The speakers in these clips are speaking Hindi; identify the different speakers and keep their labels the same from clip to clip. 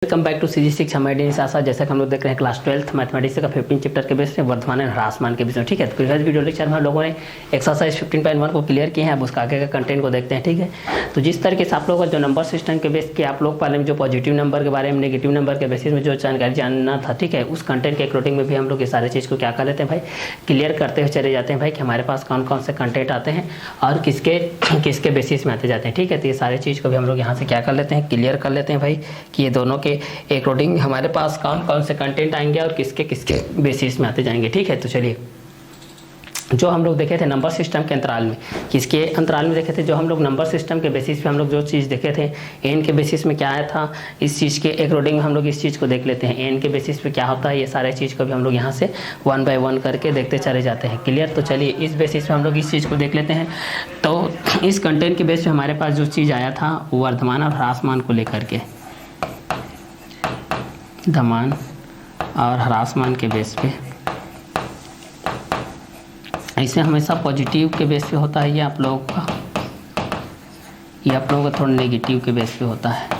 Speaker 1: Welcome back to CG six हमारे साथ जैसा कि हम लोग देख रहे हैं क्लास 12th मैथमेटिक्स का 15 चैप्टर के बेस पे वर्धमान और ह्रासमान के बीच में। ठीक है, तो प्रीवियस वीडियो लेक्चर में हम लोगों ने एक्सरसाइज 15.1 को क्लियर किए हैं। अब उसका आगे का कंटेंट को देखते हैं। ठीक है, तो जिस तरीके से आप लोगों का जो नंबर सिस्टम के बेस के आप लोग पहले में जो पॉजिटिव नंबर के बारे में, नेगेटिव नंबर के बेसिस में जो जानकारी जानना था, ठीक है, उस कंटेंट के अकॉर्डिंग में भी हम लोग ये सारी चीज़ को क्या कर लेते हैं भाई, क्लियर करते हुए चले जाते हैं भाई कि हमारे पास कौन कौन से कंटेंट आते हैं और किसके बेसिस में आते जाते हैं। ठीक है, तो ये सारी चीज़ को भी हम लोग यहाँ से क्या कर लेते हैं, क्लियर कर लेते हैं भाई कि ये दोनों के अकॉर्डिंग हमारे पास कौन कौन से कंटेंट आएंगे और किसके किसके बेसिस में आते जाएंगे। ठीक है, तो चलिए जो हम लोग देखे थे नंबर सिस्टम के अंतराल में, किसके अंतराल में देखे थे, जो हम लोग नंबर सिस्टम के बेसिस पे हम लोग जो चीज़ देखे थे, एन के बेसिस में क्या आया था, इस चीज़ के अकॉर्डिंग हम लोग इस चीज़ को देख लेते हैं। एन के बेसिस पे क्या होता है, ये सारे चीज़ को भी हम लोग यहाँ से 1 बाय 1 करके देखते चले जाते हैं। क्लियर, तो चलिए इस बेसिस पे हम लोग इस चीज़ को देख लेते हैं। तो इस कंटेंट के बेस पे हमारे पास जो चीज़ आया था वो वर्धमान और ह्रासमान को लेकर के, धमान और ह्रासमान के बेस पे, ऐसे हमेशा पॉजिटिव के बेस पे होता है ये आप लोगों का, ये आप लोगों का थोड़ा नेगेटिव के बेस पे होता है।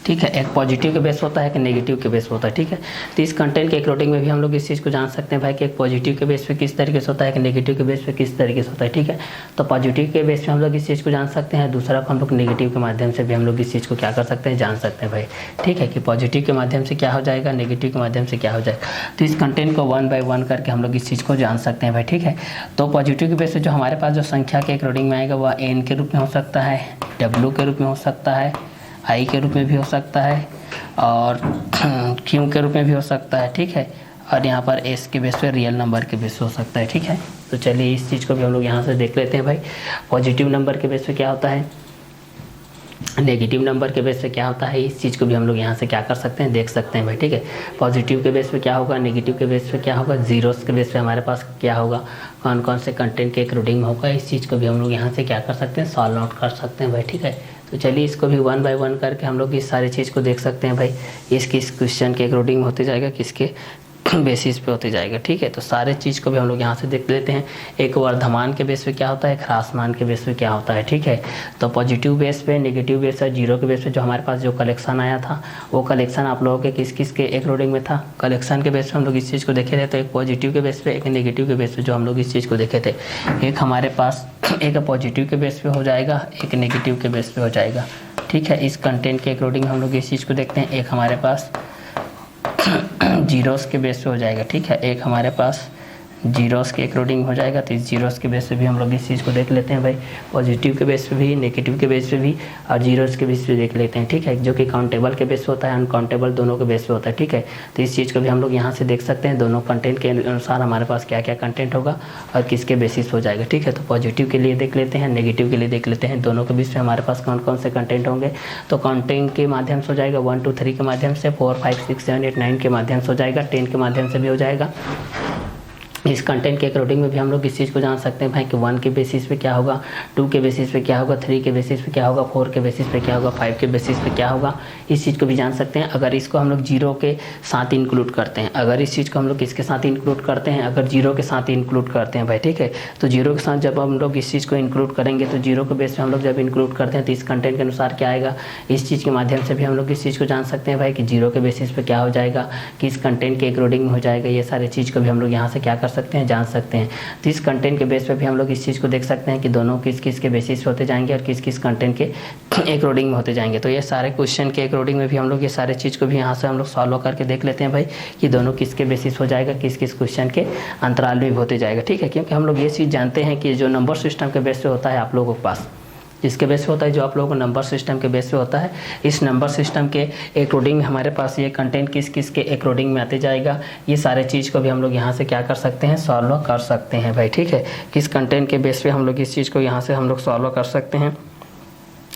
Speaker 1: ठीक है, एक पॉजिटिव के बेस होता है कि नेगेटिव के बेस होता है। ठीक है, तो इस कंटेंट के अकॉर्डिंग में भी हम लोग इस चीज़ को जान सकते हैं भाई कि एक पॉजिटिव के बेस पे किस तरीके से होता है कि नेगेटिव के बेस पे किस तरीके से होता है। ठीक है, तो पॉजिटिव के बेस पे हम लोग इस चीज़ को जान सकते हैं, दूसरा को हम लोग नेगेटिव के माध्यम से भी हम लोग इस चीज़ को क्या कर सकते हैं, जान सकते हैं भाई। ठीक है, कि पॉजिटिव के माध्यम से क्या हो जाएगा, नेगेटिव के माध्यम से क्या हो जाएगा। तो इस कंटेंट को 1 बाय 1 करके हम लोग इस चीज़ को जान सकते हैं भाई। ठीक है, तो पॉजिटिव के बेस पे जो हमारे पास जो संख्या के अकॉर्डिंग में आएगा वह एन के रूप में हो सकता है, डब्ल्यू के रूप में हो सकता है, आई के रूप में भी हो सकता है और क्यू के रूप में भी हो सकता है। ठीक है, और यहाँ पर एस के बेस पे रियल नंबर के बेस पे हो सकता है। ठीक है, तो चलिए इस चीज़ को भी हम लोग यहाँ से देख लेते हैं भाई। पॉजिटिव नंबर के बेस पे क्या होता है, नेगेटिव नंबर के बेस पे क्या होता है, इस चीज़ को भी हम लोग यहाँ से क्या कर सकते हैं, देख सकते हैं भाई। ठीक है, पॉजिटिव के बेस पे क्या होगा, नेगेटिव के बेस पे क्या होगा, जीरोस के बेस पे हमारे पास क्या होगा, कौन कौन से कंटेंट के अकॉर्डिंग होगा, इस चीज़ को भी हम लोग यहाँ से क्या कर सकते हैं, सॉल्व आउट कर सकते हैं भाई। ठीक है, तो चलिए इसको भी 1 बाय 1 करके हम लोग इस सारी चीज़ को देख सकते हैं भाई, इस क्वेश्चन के अकॉर्डिंग होते जाएगा, किसके बेसिस पे होते जाएगा। ठीक है, तो सारे चीज़ को भी हम लोग यहाँ से देख लेते हैं। एक वर्धमान के बेस पे क्या होता है, एक ह्रासमान के बेस पे क्या होता है। ठीक है, तो पॉजिटिव बेस पे, नेगेटिव बेस पे, जीरो के बेस पे जो हमारे पास जो कलेक्शन आया था वो कलेक्शन आप लोगों के किस किस के अकॉर्डिंग में था, कलेक्शन के बेस पे हम लोग इस चीज़ को देखे थे। तो एक पॉजिटिव के बेस पे, एक नेगेटिव के बेस पे जो हम लोग इस चीज़ को देखे थे, एक हमारे पास एक पॉजिटिव के बेस पे हो जाएगा, एक नेगेटिव के बेस पे हो जाएगा। ठीक है, इस कंटेंट के अकॉर्डिंग हम लोग इस चीज़ को देखते हैं। एक हमारे पास जीरोस के बेस पे हो जाएगा। ठीक है, एक हमारे पास जीरोस के अकॉर्डिंग हो जाएगा। तो इस जीरोस के बेस पे भी हम लोग इस चीज़ को देख लेते हैं भाई, पॉजिटिव के बेस पे भी, नेगेटिव के बेस पे भी और जीरोस के बेस पे देख लेते हैं। ठीक है, जो कि काउंटेबल के बेस पे होता है, अनकाउंटेबल दोनों के बेस पे होता है। ठीक है, तो इस चीज़ को भी हम लोग यहाँ से देख सकते हैं, दोनों कंटेंट के अनुसार हमारे पास क्या क्या कंटेंट होगा और किसके बेसिस हो जाएगा। ठीक है, तो पॉजिटिव के लिए देख लेते हैं, नेगेटिव के लिए देख लेते हैं, दोनों के बीच में हमारे पास कौन कौन से कंटेंट होंगे। तो काउंटिंग के माध्यम से हो जाएगा, 1 2 3 के माध्यम से, 4 5 6 7 8 9 के माध्यम से हो जाएगा, 10 के माध्यम से भी हो जाएगा। इस कंटेंट के अकॉर्डिंग में भी हम लोग इस चीज़ को जान सकते हैं भाई कि 1 के बेसिस पे क्या होगा, 2 के बेसिस पे क्या होगा, 3 के बेसिस पे क्या होगा, 4 के बेसिस पे क्या होगा, 5 के बेसिस पे क्या होगा, इस चीज़ को भी जान सकते हैं। अगर इसको हम लोग जीरो के साथ इंक्लूड करते हैं, अगर इस चीज़ को हम लोग किसके साथ इंक्लूड करते हैं, अगर जीरो के साथ इंक्लूड करते हैं भाई। ठीक है, तो जीरो के साथ जब हम लोग इस चीज़ को इंक्लूड करेंगे, तो जीरो के बेस पे हम लोग जब इंक्लूड करते हैं तो इस कंटेंट के अनुसार क्या आएगा, इस चीज़ के माध्यम से भी हम लोग इस चीज़ को जान सकते हैं भाई कि जीरो के बेसिस पे क्या हो जाएगा, किस कंटेंट के अकॉर्डिंग हो जाएगा। ये सारे चीज़ को भी हम लोग यहाँ से क्या कर सकते हैं, जान सकते हैं। तो इस कंटेंट के बेस पे भी हम लोग इस चीज़ को देख सकते हैं कि दोनों किस किस के बेसिस पे होते जाएंगे और किस किस कंटेंट के अकॉर्डिंग में होते जाएंगे। तो ये सारे क्वेश्चन के अकॉर्डिंग में भी हम लोग ये सारे चीज़ को भी यहाँ से हम लोग सॉल्व करके देख लेते हैं भाई कि दोनों किसके बेसिस हो जाएगा, किस किस क्वेश्चन के अंतराल में भी होते जाएगा। ठीक है, क्योंकि हम लोग ये चीज़ जानते हैं कि जो नंबर सिस्टम के बेस पे होता है आप लोगों के पास, जिसके बेस पे होता है, जो आप लोगों को नंबर सिस्टम के बेस पे होता है, इस नंबर सिस्टम के अकॉर्डिंग हमारे पास ये कंटेंट किस किस के अकॉर्डिंग में आते जाएगा। ये सारे चीज़ को भी हम लोग यहाँ से क्या कर सकते हैं, सॉल्व कर सकते हैं भाई। ठीक है, किस कंटेंट के बेस पे हम लोग इस चीज़ को यहाँ से हम लोग सॉल्व कर सकते हैं,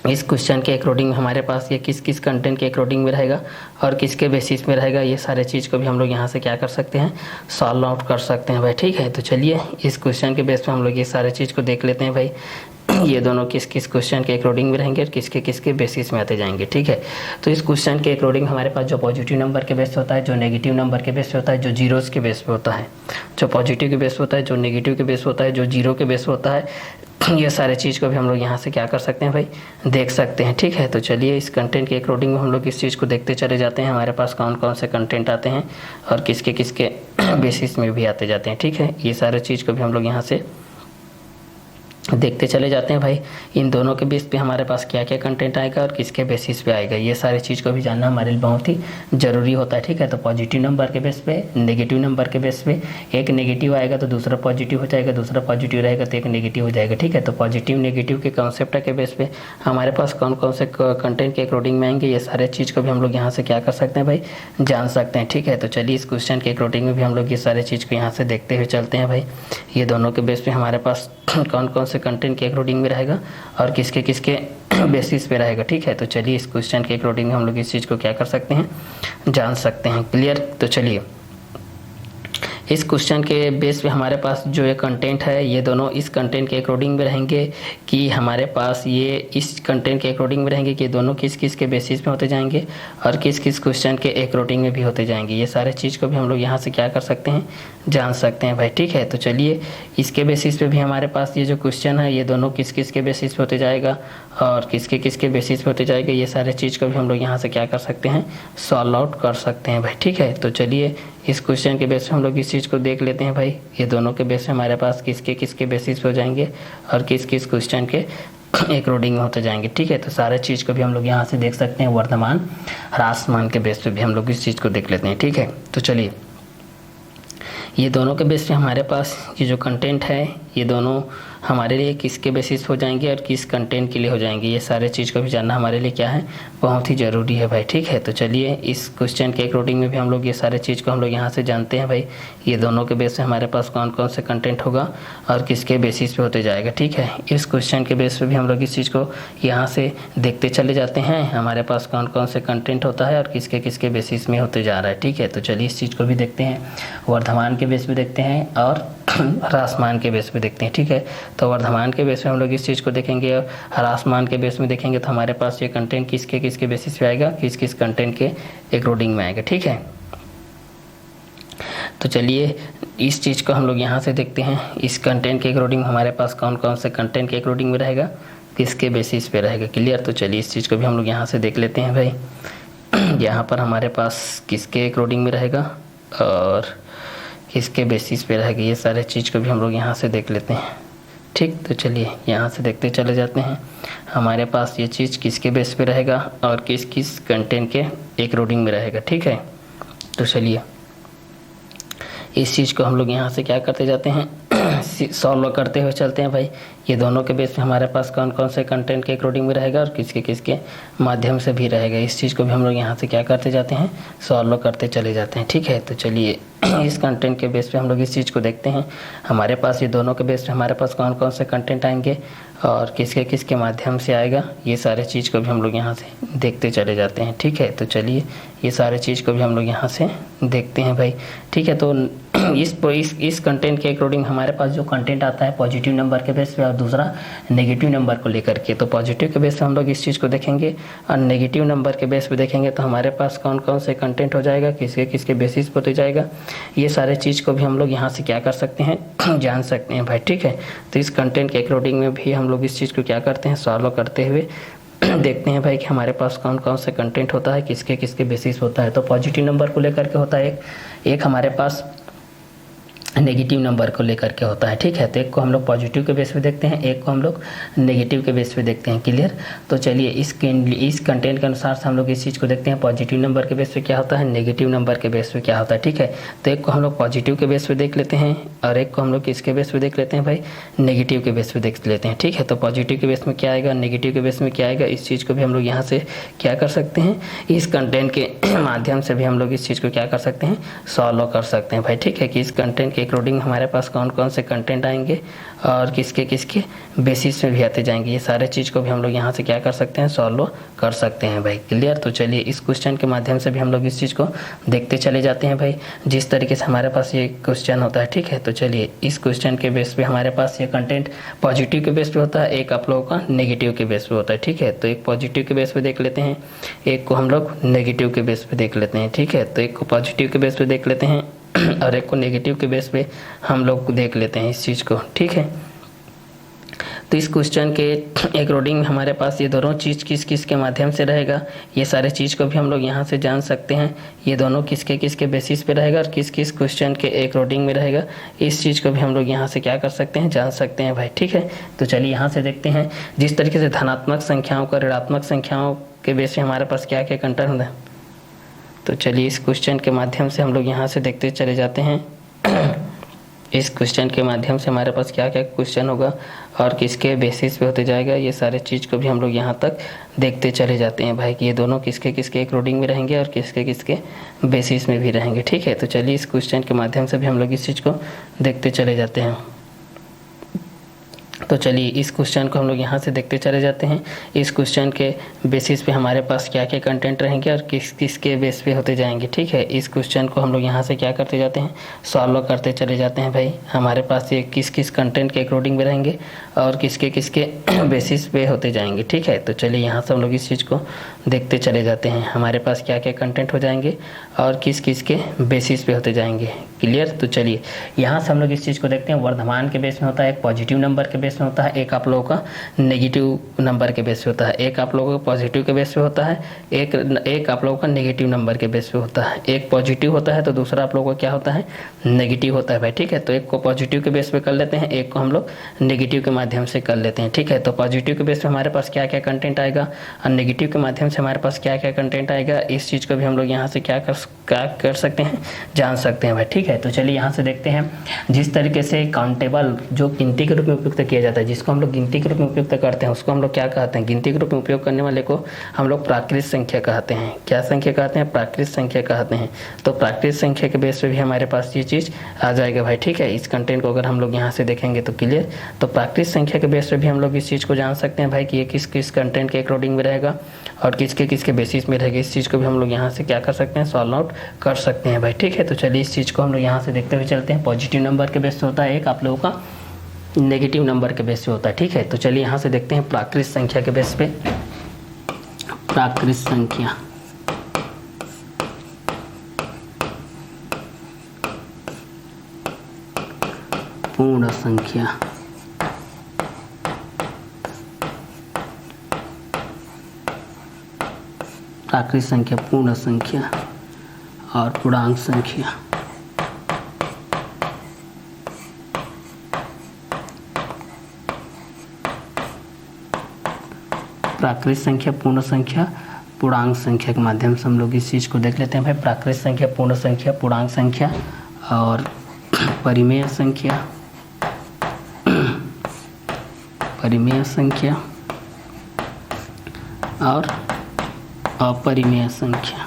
Speaker 1: इस क्वेश्चन के अकॉर्डिंग हमारे पास ये किस किस कंटेंट के अकॉर्डिंग में रहेगा और किसके बेसिस में रहेगा। ये सारे चीज़ को भी हम लोग यहाँ से क्या कर सकते हैं, सॉल्व आउट कर सकते हैं भाई। ठीक है, तो चलिए इस क्वेश्चन के बेस पे हम लोग ये सारे चीज़ को देख लेते हैं भाई ये दोनों किस किस क्वेश्चन के अकॉर्डिंग में रहेंगे और किसके किसके बेसिस में आते जाएंगे, ठीक है। तो इस क्वेश्चन के अकॉर्डिंग हमारे पास जो पॉजिटिव नंबर के बेस पे होता है, जो नेगेटिव नंबर के बेस पे होता है, जो जीरोस के बेस पे होता है, जो पॉजिटिव के बेस पे होता है, जो नेगेटिव के बेस पे होता है, जो जीरो के बेस पे होता है, ये सारे चीज़ को भी हम लोग यहाँ से क्या कर सकते हैं भाई, देख सकते हैं, ठीक है। तो चलिए इस कंटेंट के अकॉर्डिंग में हम लोग इस चीज़ को देखते चले जाते हैं, हमारे पास कौन कौन से कंटेंट आते हैं और किसके किसके बेसिस में भी आते जाते हैं, ठीक है। ये सारे चीज़ को भी हम लोग यहाँ से देखते चले जाते हैं भाई। इन दोनों के बेस पे हमारे पास क्या क्या कंटेंट आएगा और किसके बेसिस पे आएगा, ये सारी चीज़ को भी जानना हमारे लिए बहुत ही ज़रूरी होता है, ठीक है। तो पॉजिटिव नंबर के बेस पे, नेगेटिव नंबर के बेस पे, एक नेगेटिव आएगा तो दूसरा पॉजिटिव हो जाएगा, दूसरा पॉजिटिव रहेगा तो एक नेगेटिव हो जाएगा, ठीक है। तो पॉजिटिव नेगेटिव के कॉन्सेप्ट के बेस पे हमारे पास कौन कौन से कंटेंट के अकॉर्डिंग में आएंगे, ये सारे चीज़ को भी हम लोग यहाँ से क्या कर सकते हैं भाई, जान सकते हैं, ठीक है। तो चलिए इस क्वेश्चन के अकॉर्डिंग में भी हम लोग ये सारे चीज़ को यहाँ से देखते हुए चलते हैं भाई। ये दोनों के बेस पे हमारे पास कौन कौन से कंटेंट के अकॉर्डिंग में रहेगा और किसके किसके बेसिस पे रहेगा, ठीक है। तो चलिए इस क्वेश्चन के अकॉर्डिंग हम लोग इस चीज़ को क्या कर सकते हैं, जान सकते हैं, क्लियर। तो चलिए इस क्वेश्चन के बेस पे हमारे पास जो ये कंटेंट है, ये दोनों इस कंटेंट के अकॉर्डिंग में रहेंगे कि हमारे पास ये इस कंटेंट के अकॉर्डिंग में रहेंगे कि दोनों किस किस के बेसिस पे होते जाएंगे और किस किस क्वेश्चन के अकॉर्डिंग में भी होते जाएंगे। ये सारे चीज़ को भी हम लोग यहाँ से क्या कर सकते हैं, जान सकते हैं भाई, ठीक है। तो चलिए इसके बेसिस पे भी हमारे पास ये जो क्वेश्चन है, ये दोनों किस किस के बेसिस पे होते जाएगा और किसके किसके बेसिस पे होते जाएगा, ये सारे चीज़ को भी हम लोग यहाँ से क्या कर सकते हैं, सॉल्व आउट कर सकते हैं भाई, ठीक है। तो चलिए इस क्वेश्चन के बेस पे हम लोग इस चीज़ को देख लेते हैं भाई। ये दोनों के बेस पे हमारे पास किसके किसके बेसिस पे हो जाएंगे और किस किस क्वेश्चन के अकॉर्डिंग होते जाएंगे, ठीक है। तो सारे चीज़ को भी हम लोग यहाँ से देख सकते हैं। वर्तमान ह्रासमान के बेस पे भी हम लोग इस चीज़ को देख लेते हैं, ठीक है। तो चलिए ये दोनों के बेस पे हमारे पास ये जो कंटेंट है, ये दोनों हमारे लिए किसके बेसिस हो जाएंगे और किस कंटेंट के लिए हो जाएंगे, ये सारे चीज़ को भी जानना हमारे लिए क्या है, बहुत ही ज़रूरी है भाई, ठीक है। तो चलिए इस क्वेश्चन के अकॉर्डिंग में भी हम लोग ये सारे चीज़ को हम लोग यहाँ से जानते हैं भाई। ये दोनों के बेस पे हमारे पास कौन कौन से कंटेंट होगा और किसके बेसिस पे होते जाएगा, ठीक है। इस क्वेश्चन के बेस पे भी हम लोग इस चीज़ को यहाँ से देखते चले जाते हैं, हमारे पास कौन कौन से कंटेंट होता है और किसके किसके बेसिस में होते जा रहा है, ठीक है। तो चलिए इस चीज़ को भी देखते हैं, वर्धमान के बेस पे देखते हैं और ह्रासमान के बेस पे देखते हैं, ठीक है। तो वर्धमान के बेस पे हम लोग इस चीज़ को देखेंगे और ह्रासमान के बेस में देखेंगे तो हमारे पास ये कंटेंट किसके किसके बेसिस पे आएगा, किस किस कंटेंट के अकॉर्डिंग में आएगा, ठीक है। तो चलिए इस चीज़ को हम लोग यहाँ से देखते हैं, इस कंटेंट के अकॉर्डिंग हमारे पास कौन कौन से कंटेंट के अकॉर्डिंग में रहेगा, किसके बेसिस पे रहेगा, क्लियर। तो चलिए इस चीज़ को भी हम लोग यहाँ से देख लेते हैं भाई। यहाँ पर हमारे पास किसके अकॉर्डिंग में रहेगा और किसके बेसिस पे रहेगा, ये सारे चीज़ को भी हम लोग यहाँ से देख लेते हैं, ठीक। तो चलिए यहाँ से देखते चले जाते हैं, हमारे पास ये चीज़ किसके बेस पे रहेगा और किस किस कंटेंट के अकॉर्डिंग में रहेगा, ठीक है। तो चलिए इस चीज़ को हम लोग यहाँ से क्या करते जाते हैं, सॉल्व करते हुए चलते हैं भाई। ये दोनों के बेस पे हमारे पास कौन कौन से कंटेंट के अकॉर्डिंग में रहेगा और किसके किसके माध्यम से भी रहेगा, इस चीज़ को भी हम लोग यहाँ से क्या करते जाते हैं, सॉल्व करते चले जाते हैं, ठीक है। तो चलिए इस कंटेंट के बेस पे हम लोग इस चीज़ को देखते हैं, हमारे पास ये दोनों के बेस पे हमारे पास कौन कौन से कंटेंट आएंगे और किसके किसके माध्यम से आएगा, ये सारे चीज़ को भी हम लोग यहाँ से देखते चले जाते हैं, ठीक है। तो चलिए ये सारे चीज़ को भी हम लोग यहाँ से देखते हैं भाई, ठीक है। तो इस कंटेंट के अकॉर्डिंग हमारे पास जो कंटेंट आता है पॉजिटिव नंबर के बेस पे और दूसरा नेगेटिव नंबर को लेकर के, तो पॉजिटिव के बेस पे हम लोग इस चीज़ को देखेंगे और नेगेटिव नंबर के बेस पे देखेंगे तो हमारे पास कौन कौन से कंटेंट हो जाएगा, किसके किसके बेसिस पे होते जाएगा, ये सारे चीज़ को भी हम लोग यहाँ से क्या कर सकते हैं, जान सकते हैं भाई, ठीक है। तो इस कंटेंट के अकॉर्डिंग में भी हम लोग इस चीज़ को क्या करते हैं, सॉल्व करते हुए देखते हैं भाई कि हमारे पास कौन कौन से कंटेंट होता है, किसके किसके बेसिस होता है। तो पॉजिटिव नंबर को लेकर के होता है एक हमारे पास नेगेटिव नंबर को लेकर के होता है, ठीक है। तो एक को हम लोग पॉजिटिव के बेस पे देखते हैं, एक को हम लोग नेगेटिव के बेस पे देखते हैं, क्लियर। तो चलिए इस कंटेंट के अनुसार से हम लोग इस चीज़ को देखते हैं, पॉजिटिव नंबर के बेस पे क्या होता है, नेगेटिव नंबर के बेस पे क्या होता है, ठीक है। तो एक को हम लोग पॉजिटिव के बेस पे देख लेते हैं और एक को हम लोग किसके बेस पे देख लेते हैं भाई, नेगेटिव के बेस पे देख लेते हैं, ठीक है। तो पॉजिटिव के बेस में क्या आएगा, नेगेटिव के बेस में क्या आएगा, इस चीज़ को भी हम लोग यहाँ से क्या कर सकते हैं, इस कंटेंट के माध्यम से भी हम लोग इस चीज़ को क्या कर सकते हैं, सॉल्व कर सकते हैं भाई, ठीक है। कि इस कंटेंट के अकॉर्डिंग हमारे पास कौन कौन से कंटेंट आएंगे और किसके किसके बेसिस में भी आते जाएंगे, ये सारे चीज़ को भी हम लोग यहाँ से क्या कर सकते हैं, सॉल्व कर सकते हैं भाई। क्लियर। तो चलिए इस क्वेश्चन के माध्यम से भी हम लोग इस चीज़ को देखते चले जाते हैं भाई, जिस तरीके से हमारे पास ये क्वेश्चन होता है। ठीक है, तो चलिए इस क्वेश्चन के बेस पे हमारे पास ये कंटेंट पॉजिटिव के बेस पे होता है, एक आप लोगों का नेगेटिव के बेस पे होता है। ठीक है, तो एक पॉजिटिव के बेस पे देख लेते हैं, एक को हम लोग नेगेटिव के बेस पे देख लेते हैं। ठीक है, तो एक को पॉजिटिव के बेस पे देख लेते हैं और एक को नेगेटिव के बेस पे हम लोग देख लेते हैं इस चीज़ को। ठीक है, तो इस क्वेश्चन के अकॉर्डिंग हमारे पास ये दोनों चीज़ किस किस के माध्यम से रहेगा, ये सारे चीज़ को भी हम लोग यहाँ से जान सकते हैं। ये दोनों किसके किसके बेसिस पे रहेगा और किस किस क्वेश्चन के अकॉर्डिंग में रहेगा, इस चीज़ को भी हम लोग यहाँ से क्या कर सकते हैं, जान सकते हैं भाई। ठीक है, तो चलिए यहाँ से देखते हैं जिस तरीके से धनात्मक संख्याओं का ऋणात्मक संख्याओं के बेस पे हमारे पास क्या क्या कंटेंट होता है। तो चलिए इस क्वेश्चन के माध्यम से हम लोग यहाँ से देखते चले जाते हैं इस क्वेश्चन के माध्यम से हमारे पास क्या क्या क्वेश्चन होगा और किसके बेसिस पे होते जाएगा, ये सारे चीज़ को भी हम लोग यहाँ तक देखते चले जाते हैं भाई कि ये दोनों किसके किसके अकॉर्डिंग में रहेंगे और किसके किसके बेसिस में भी रहेंगे। ठीक है, तो चलिए इस क्वेश्चन के माध्यम से भी हम लोग इस चीज़ को देखते चले जाते हैं। तो चलिए इस क्वेश्चन को हम लोग यहाँ से देखते चले जाते हैं। इस क्वेश्चन के बेसिस पे हमारे पास क्या क्या कंटेंट रहेंगे और किस किस के बेस पे होते जाएंगे। ठीक है, इस क्वेश्चन को हम लोग यहाँ से क्या करते जाते हैं, सॉल्व करते चले जाते हैं भाई। हमारे पास ये किस किस कंटेंट के अकॉर्डिंग में रहेंगे और किसके किसके बेसिस पे होते जाएंगे। ठीक है, तो चलिए यहाँ से हम लोग इस चीज़ को देखते चले जाते हैं, हमारे पास क्या क्या कंटेंट हो जाएंगे और किस किस के बेसिस पे होते जाएंगे। क्लियर। तो चलिए यहाँ से हम लोग इस चीज़ को देखते हैं, वर्धमान के बेस में होता है, एक पॉजिटिव नंबर के बेस में होता है, एक आप लोगों का नेगेटिव नंबर के बेस पे होता है, एक आप लोगों का पॉजिटिव के बेस पे होता है, एक आप लोगों का नेगेटिव नंबर के बेस पे होता है। एक पॉजिटिव होता है तो दूसरा आप लोगों का क्या होता है, नेगेटिव होता है भाई। ठीक है, तो एक को पॉजिटिव के बेस पे कर लेते हैं, एक को हम लोग नेगेटिव के माध्यम से कर लेते हैं। ठीक है, तो पॉजिटिव के बेस पे हमारे पास क्या क्या कंटेंट आएगा और नेगेटिव के माध्यम से हमारे पास क्या क्या कंटेंट आएगा, इस चीज़ को भी हम लोग यहाँ से क्या कर सकते हैं, जान सकते हैं भाई। ठीक है, तो चलिए यहाँ से देखते हैं जिस तरीके से काउंटेबल जो गिनती के रूप में उपयुक्त किया जाता है, जिसको हम लोग गिनती के रूप में उपयुक्त करते हैं, उसको हम लोग क्या कहते हैं, गिनती के रूप में उपयोग करने वाले को हम लोग प्राकृत संख्या कहते हैं। क्या संख्या कहते हैं, प्राकृत संख्या कहते हैं। तो प्राकृत संख्या के बेस पे भी हमारे पास ये चीज़ आ जाएगा भाई। ठीक है, इस कंटेंट को अगर हम लोग यहाँ से देखेंगे तो क्लियर। तो प्राकृत संख्या के बेस पे भी हम लोग इस चीज़ को जान सकते हैं भाई कि ये किस किस कंटेंट के अकॉर्डिंग में रहेगा और किसके किसके बेसिस में रहेगा। इस चीज़ को भी हम लोग यहाँ से क्या कर सकते हैं, सॉल्व आउट कर सकते हैं भाई। ठीक है, तो चलिए इस चीज़ को हम लोग यहाँ से देखते हुए चलते हैं। पॉजिटिव नंबर के बेस पे होता है, एक आप लोगों का नेगेटिव नंबर के बेस पे होता है। ठीक है, तो चलिए यहाँ से देखते हैं प्राकृत संख्या के बेस पे। प्राकृत संख्या पूर्ण संख्या, प्राकृत संख्या, पूर्ण संख्या और पूर्णांक संख्या। प्राकृत संख्या, पूर्ण संख्या, पूर्णांक संख्या के माध्यम से हम लोग इस चीज़ को देख लेते हैं भाई। प्राकृत संख्या, पूर्ण संख्या, पूर्णांक संख्या और परिमेय संख्या, परिमेय संख्या और अपरिमेय संख्या,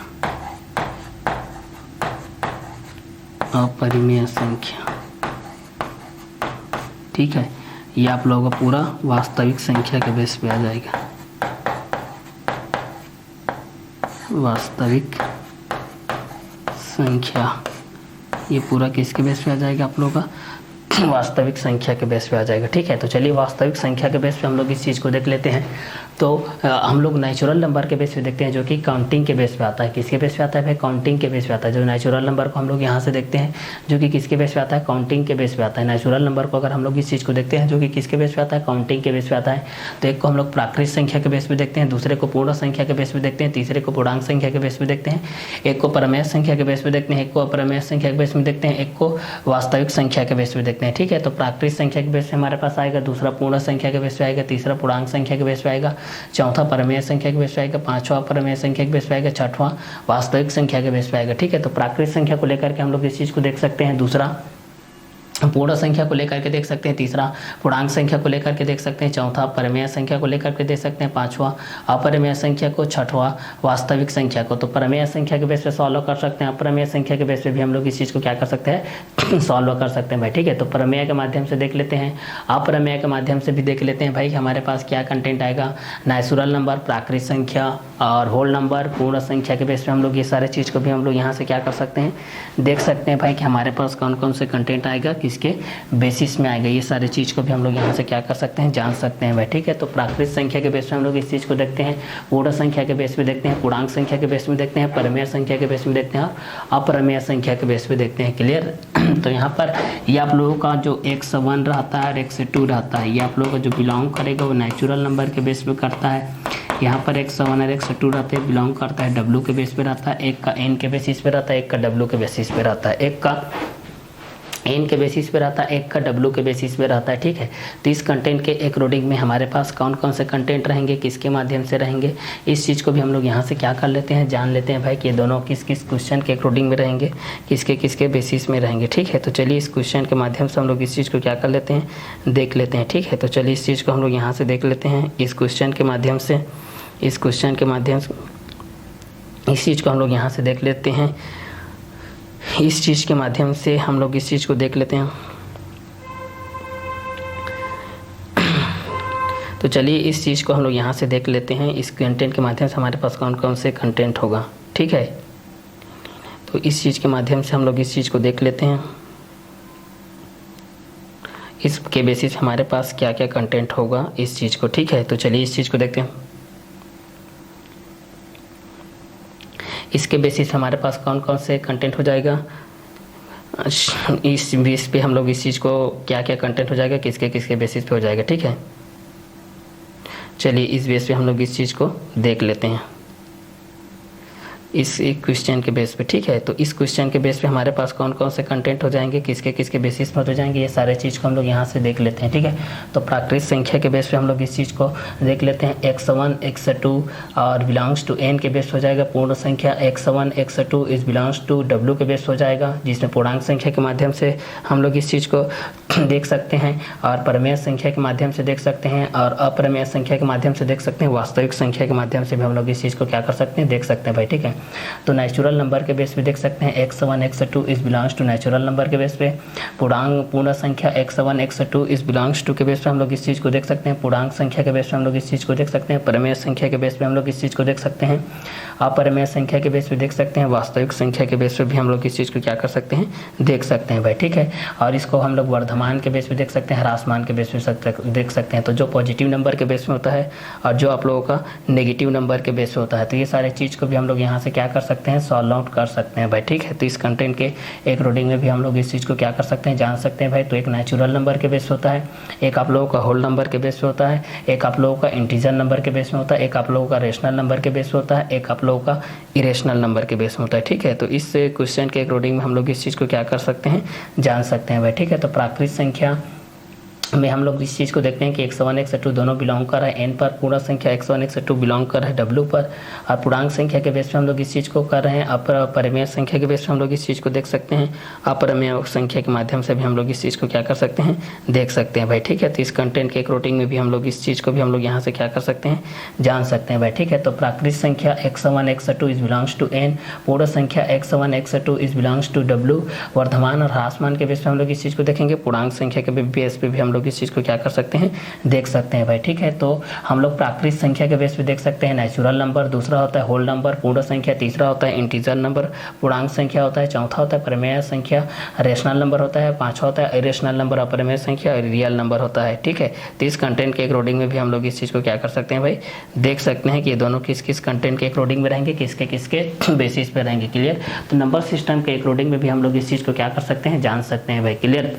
Speaker 1: अपरिमेय संख्या। ठीक है, ये आप लोगों का पूरा वास्तविक संख्या के बेस पे आ जाएगा। वास्तविक संख्या ये पूरा किसके बेस पे आ जाएगा, आप लोगों का वास्तविक संख्या के बेस पे आ जाएगा। ठीक है, तो चलिए वास्तविक संख्या के बेस पे हम लोग इस चीज़ को देख लेते हैं। तो हम लोग नेचुरल नंबर के बेस पे देखते हैं, जो कि काउंटिंग के बेस पे आता है। किसके बेस पे आता है भाई, काउंटिंग के बेस पे आता है। जो नेचुरल नंबर को हम लोग यहाँ से देखते हैं, जो कि किसके बेस पे आता है, काउंटिंग के बेस पे आता है। नेचुरल नंबर को अगर हम लोग इस चीज़ को देखते हैं, जो कि किसके बेस पे आता है, काउंटिंग के बेस पे आता है, तो एक को हम लोग प्राकृत संख्या के बेस पे देखते हैं, दूसरे को पूर्ण संख्या के बेस पे देखते हैं, तीसरे को पूर्णांक संख्या के बेस पे देखते हैं, एक को परमेय संख्या के बेस पे देखते हैं, एक को अपरमेय संख्या के बेस में देखते हैं, एक को वास्तविक संख्या के बेस पे देखते हैं। ठीक है, तो प्राकृत संख्या के बेस पे हमारे पास आएगा, दूसरा पूर्ण संख्या के बेस पे आएगा, तीसरा पूर्णांक संख्या के बेस पे आएगा, चौथा परमेय संख्या के बेस पे आएगा, पांचवा परमेय संख्या के बेस पे आएगा, छठवां वास्तविक संख्या के बेस पे आएगा। ठीक है, तो प्राकृत संख्या को लेकर के हम लोग इस चीज़ को देख सकते हैं। दूसरा पूर्ण संख्या को लेकर के देख सकते हैं, तीसरा पूर्णांक संख्या को लेकर के देख सकते हैं, चौथा परिमेय संख्या को लेकर के देख सकते हैं, पांचवा अपरिमेय संख्या को, छठवां वास्तविक संख्या को। तो परिमेय संख्या के बेस पे सॉल्व कर सकते हैं, अपरिमेय संख्या के बेस पे भी हम लोग इस चीज़ को क्या कर सकते हैं, सॉल्व कर सकते हैं भाई। ठीक है, तो परिमेय के माध्यम से देख लेते हैं, अपरिमेय के माध्यम से भी देख लेते हैं भाई। हमारे पास क्या कंटेंट आएगा, नेचुरल नंबर, प्राकृत संख्या और होल नंबर, पूर्ण संख्या के बेस पे हम लोग ये सारे चीज़ को भी हम लोग यहाँ से क्या कर सकते हैं, देख सकते हैं भाई कि हमारे पास कौन कौन से कंटेंट आएगा, किसके बेसिस में आएगा। ये सारी चीज़ को भी हम लोग यहाँ से क्या कर सकते हैं, जान सकते हैं भाई। ठीक है, तो प्राकृत संख्या के बेस पे हम लोग इस चीज़ को देखते हैं, पूर्ण संख्या के बेस पे देखते हैं, पूर्णांक संख्या के बेस में देखते हैं, परिमेय संख्या के बेस में देखते हैं और अपरिमेय संख्या के बेस पे देखते हैं। क्लियर। तो यहाँ पर ये आप लोगों का जो 101 रहता है और 102 रहता है, ये आप लोगों का जो बिलोंग करेगा वो नेचुरल नंबर के बेस पे करता है। यहाँ पर 101 और 102 रहते हैं, बिलोंग करता है डब्ल्यू के बेस पे रहता है, एक का एन के बेसिस पे रहता है, एक का डब्ल्यू के बेसिस पे रहता है, एक का एन के बेसिस पे रहता है, एक का डब्ल्यू के बेसिस पे रहता है। ठीक है, तो इस कंटेंट के अकॉर्डिंग में हमारे पास कौन कौन से कंटेंट रहेंगे, किसके माध्यम से रहेंगे, इस चीज़ को भी हम लोग यहाँ से क्या कर लेते हैं, जान लेते हैं भाई कि ये दोनों किस किस क्वेश्चन के अकॉर्डिंग में रहेंगे, किसके किसके बेसिस में रहेंगे। ठीक है, तो चलिए इस क्वेश्चन के माध्यम से हम लोग इस चीज़ को क्या कर लेते हैं, देख लेते हैं। ठीक है, तो चलिए इस चीज़ को हम लोग यहाँ से देख लेते हैं, इस क्वेश्चन के माध्यम से, इस क्वेश्चन के माध्यम से इस चीज़ को हम लोग यहाँ से देख लेते हैं, इस चीज़ के माध्यम से हम लोग इस चीज़ को देख लेते हैं। तो चलिए इस चीज़ को हम लोग यहाँ से देख लेते हैं, इस कंटेंट के माध्यम से हमारे पास कौन कौन से कंटेंट होगा। ठीक है, तो इस चीज़ के माध्यम से हम लोग इस चीज़ को देख लेते हैं, इसके बेसिस हमारे पास क्या क्या कंटेंट होगा इस चीज़ को। ठीक है, तो चलिए इस चीज़ को देखते हैं, इसके बेसिस हमारे पास कौन कौन से कंटेंट हो जाएगा, इस बेस पे हम लोग इस चीज़ को क्या क्या कंटेंट हो जाएगा, किसके किसके बेसिस पे हो जाएगा। ठीक है, चलिए इस बेस पे हम लोग इस चीज़ को देख लेते हैं, इस एक क्वेश्चन के बेस पे। ठीक है, तो इस क्वेश्चन के बेस पे हमारे पास कौन कौन से कंटेंट हो जाएंगे, किसके किसके बेसिस पर हो जाएंगे, ये सारे चीज़ को हम लोग यहाँ से देख लेते हैं। ठीक है, तो प्राकृत संख्या के बेस पे हम लोग इस चीज़ को देख लेते हैं, 101 102 और बिलोंग्स टू एन के बेस हो जाएगा। पूर्ण संख्या 101 102 इज बिलोंग्स टू डब्ल्यू के बेस हो जाएगा, जिसमें पूर्णांक संख्या के माध्यम से हम लोग इस चीज़ को देख सकते हैं और परिमेय संख्या के माध्यम से देख सकते हैं और अपरिमेय संख्या के माध्यम से देख सकते हैं, वास्तविक संख्या के माध्यम से भी हम लोग इस चीज़ को क्या कर सकते हैं, देख सकते हैं भाई। ठीक है, तो नेचुरल नंबर के बेस पे देख सकते हैं 101 102 is belongs to natural number के बेस पे। पूर्ण संख्या 101 102 इज बिलोंग्स टू के बेस पे हम लोग इस चीज़ को देख सकते हैं। पूर्णांक संख्या के बेस पे हम लोग इस चीज़ को देख सकते हैं। परिमेय संख्या के बेस पे हम लोग इस चीज़ को देख सकते हैं। अपरिमेय संख्या के बेस पे देख सकते हैं। वास्तविक संख्या के बेस पे भी हम लोग इस चीज़ को क्या कर सकते हैं, देख सकते हैं भाई। ठीक है, और इसको हम लोग वर्धमान के बेस पे देख सकते हैं, ह्रासमान के बेस पे देख सकते हैं। तो जो पॉजिटिव नंबर के बेस में होता है और जो आप लोगों का नेगेटिव नंबर के बेस पे होता है, तो ये सारे चीज़ को भी हम लोग यहाँ से क्या कर सकते हैं, सॉल्व आउट कर सकते हैं भाई। ठीक है, तो इस कंटेंट के एक रीडिंग में भी हम लोग इस चीज़ को क्या कर सकते हैं, जान सकते हैं भाई। तो एक नेचुरल नंबर के बेस होता है, एक आप लोगों का होल नंबर के बेस पे होता है, एक आप लोगों का इंटीजर नंबर के बेस में होता है, एक आप लोगों का रेशनल नंबर के बेस होता है, एक आप लोगों का इरेशनल नंबर के बेस में होता है। ठीक है, तो इस क्वेश्चन के अकॉर्डिंग में हम लोग इस चीज़ को क्या कर सकते हैं, जान सकते हैं भाई। ठीक है, तो प्राकृत संख्या में हम लोग इस चीज़ को देखते हैं कि 101 102 दोनों बिलोंग कर रहा है एन पर, पूर्ण संख्या 101 102 बिलोंग कर रहा है डब्ल्यू पर, और पूर्णांक संख्या के बेस पे हम लोग इस चीज़ को कर रहे हैं। अपरिमेय संख्या के बेस पे हम लोग इस चीज़ को देख सकते हैं। अपरिमेय संख्या के माध्यम से भी हम लोग इस चीज़ को क्या कर सकते हैं, देख सकते हैं भाई। ठीक है, तो इस कंटेंट के अकॉर्डिंग में भी हम लोग इस चीज़ को भी हम लोग यहाँ से क्या कर सकते हैं, जान सकते हैं भाई। ठीक है, तो प्राकृत संख्या 101 102 इज बिलोंग्स टू एन, पूर्ण संख्या 101 102 इज बिलोंग्स टू डब्ल्यू, वर्धमान और ह्रासमान के बेस पे हम लोग इस चीज़ को देखेंगे। पूर्णांक संख्या के बेस पे भी हम लोग इस चीज़ को क्या कर सकते हैं, देख सकते हैं भाई। ठीक है, तो हम लोग प्राकृत संख्या के बेस पे देख सकते हैं नेचुरल नंबर, दूसरा होता है होल नंबर, पूर्ण संख्या, तीसरा होता है इंटीजर नंबर, पूर्णांक संख्या होता है, चौथा होता है परिमेय संख्या, रेशनल नंबर होता है, पांचवा होता है इरेशनल नंबर, अपरिमेय संख्या और रियल नंबर होता है। ठीक है, तो इस कंटेंट के अकॉर्डिंग में भी हम लोग इस चीज़ को क्या कर सकते हैं भाई, देख सकते हैं कि ये दोनों किस किस कंटेंट के अकॉर्डिंग में रहेंगे, किसके किसके बेसिस पे रहेंगे। क्लियर, तो नंबर सिस्टम के अकॉर्डिंग में भी हम लोग इस चीज़ को क्या कर सकते हैं, जान सकते हैं भाई। क्लियर,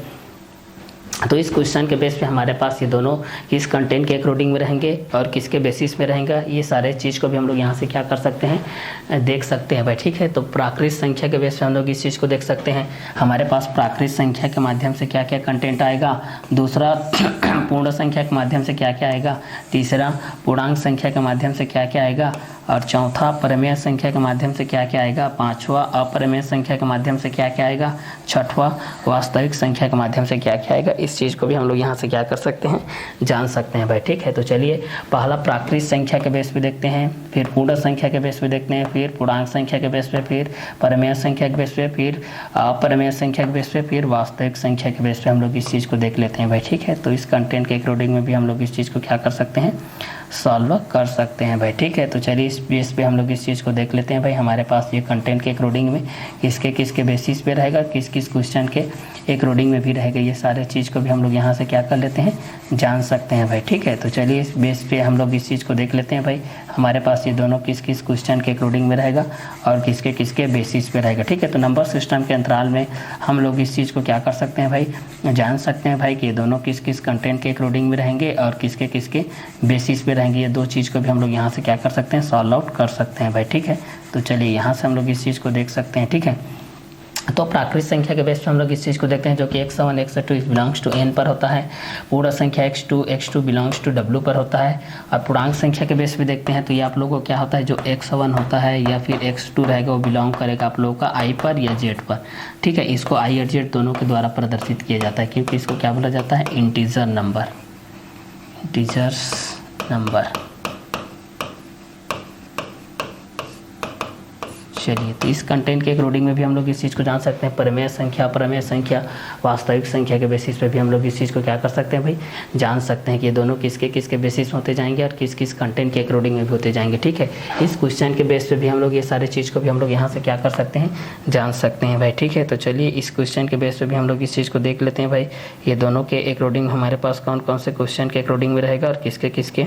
Speaker 1: तो इस क्वेश्चन के बेस पे हमारे पास ये दोनों किस कंटेंट के अकॉर्डिंग में रहेंगे और किसके बेसिस में रहेंगे, ये सारे चीज़ को भी हम लोग यहाँ से क्या कर सकते हैं, देख सकते हैं भाई। ठीक है, तो प्राकृत संख्या के बेस पे हम लोग इस चीज़ को देख सकते हैं। हमारे पास प्राकृत संख्या के माध्यम से क्या क्या कंटेंट आएगा, दूसरा पूर्ण संख्या के माध्यम से क्या क्या आएगा, तीसरा पूर्णांक संख्या के माध्यम से क्या क्या आएगा, और चौथा परमेय संख्या के माध्यम से क्या क्या आएगा, पांचवा अपरमेय संख्या के माध्यम से क्या क्या आएगा, छठवा वास्तविक संख्या के माध्यम से क्या क्या आएगा। इस चीज़ को भी हम लोग यहाँ से क्या कर सकते हैं, जान सकते हैं भाई। ठीक है, तो चलिए पहला प्राकृत संख्या के बेस पे देखते हैं, फिर पूर्ण संख्या के बेस पे देखते हैं, फिर पूर्णांक संख्या के बेस पे, फिर परमेय संख्या के बेस पे, फिर अपरमेय संख्या के बेस पे, फिर वास्तविक संख्या के बेस पे हम लोग इस चीज़ को देख लेते हैं भाई। ठीक है, तो इस कंटेंट के अकॉर्डिंग में भी हम लोग इस चीज़ को क्या कर सकते हैं, सॉल्व कर सकते हैं भाई। ठीक है, तो चलिए इस बेस पे हम लोग इस चीज़ को देख लेते हैं भाई। हमारे पास ये कंटेंट के अकॉर्डिंग में किसके किसके बेसिस पे रहेगा, किस किस क्वेश्चन के अकॉर्डिंग में भी रहेगा, ये सारे चीज़ को भी हम लोग यहाँ से क्या कर लेते हैं, जान सकते हैं भाई। ठीक है, तो चलिए इस बेस पे हम लोग इस चीज़ को देख लेते हैं भाई। हमारे पास ये दोनों किस किस क्वेश्चन के अकॉर्डिंग में रहेगा और किसके किसके बेसिस पे रहेगा। ठीक है, तो नंबर सिस्टम के अंतराल में हम लोग इस चीज़ को क्या कर सकते हैं भाई, जान सकते हैं भाई कि ये दोनों किस किस कंटेंट के अकॉर्डिंग में रहेंगे और किसके किसके बेसिस पे रहेंगे। ये दो चीज़ को भी हम लोग यहाँ से क्या कर सकते हैं, सॉल्व आउट कर सकते हैं भाई। ठीक है, तो चलिए यहाँ से हम लोग इस चीज़ को देख सकते हैं। ठीक है, तो प्राकृत संख्या के बेस पे हम लोग इस चीज़ को देखते हैं जो कि x1 x2 belongs to n पर होता है, पूर्ण संख्या x2 बिलोंग्स टू w पर होता है। और पूर्णांक संख्या के बेस पे देखते हैं तो ये आप लोगों को क्या होता है, जो x1 होता है या फिर x2 रहेगा वो बिलोंग करेगा आप लोगों का i पर या z पर। ठीक है, इसको i और z दोनों के द्वारा प्रदर्शित किया जाता है क्योंकि इसको क्या बोला जाता है, इंटीजर नंबर, इंटीजर्स नंबर। चलिए, तो इस कंटेंट के अकॉर्डिंग में भी हम लोग इस चीज़ को जान सकते हैं, परमेय संख्या अपरमेय संख्या वास्तविक संख्या के बेसिस पे भी हम लोग इस चीज़ को क्या कर सकते हैं भाई, जान सकते हैं कि ये दोनों किसके किसके बेसिस होते जाएंगे और किस किस कंटेंट के अकॉर्डिंग में भी होते जाएंगे। ठीक है, इस क्वेश्चन के बेस पे भी हम लोग ये सारे चीज़ को भी हम लोग यहाँ से क्या कर सकते हैं, जान सकते हैं भाई। ठीक है, तो चलिए इस क्वेश्चन के बेस पे भी हम लोग इस चीज़ को देख लेते हैं भाई। ये दोनों के अकॉर्डिंग हमारे पास कौन कौन से क्वेश्चन के अकॉर्डिंग में रहेगा और किसके किसके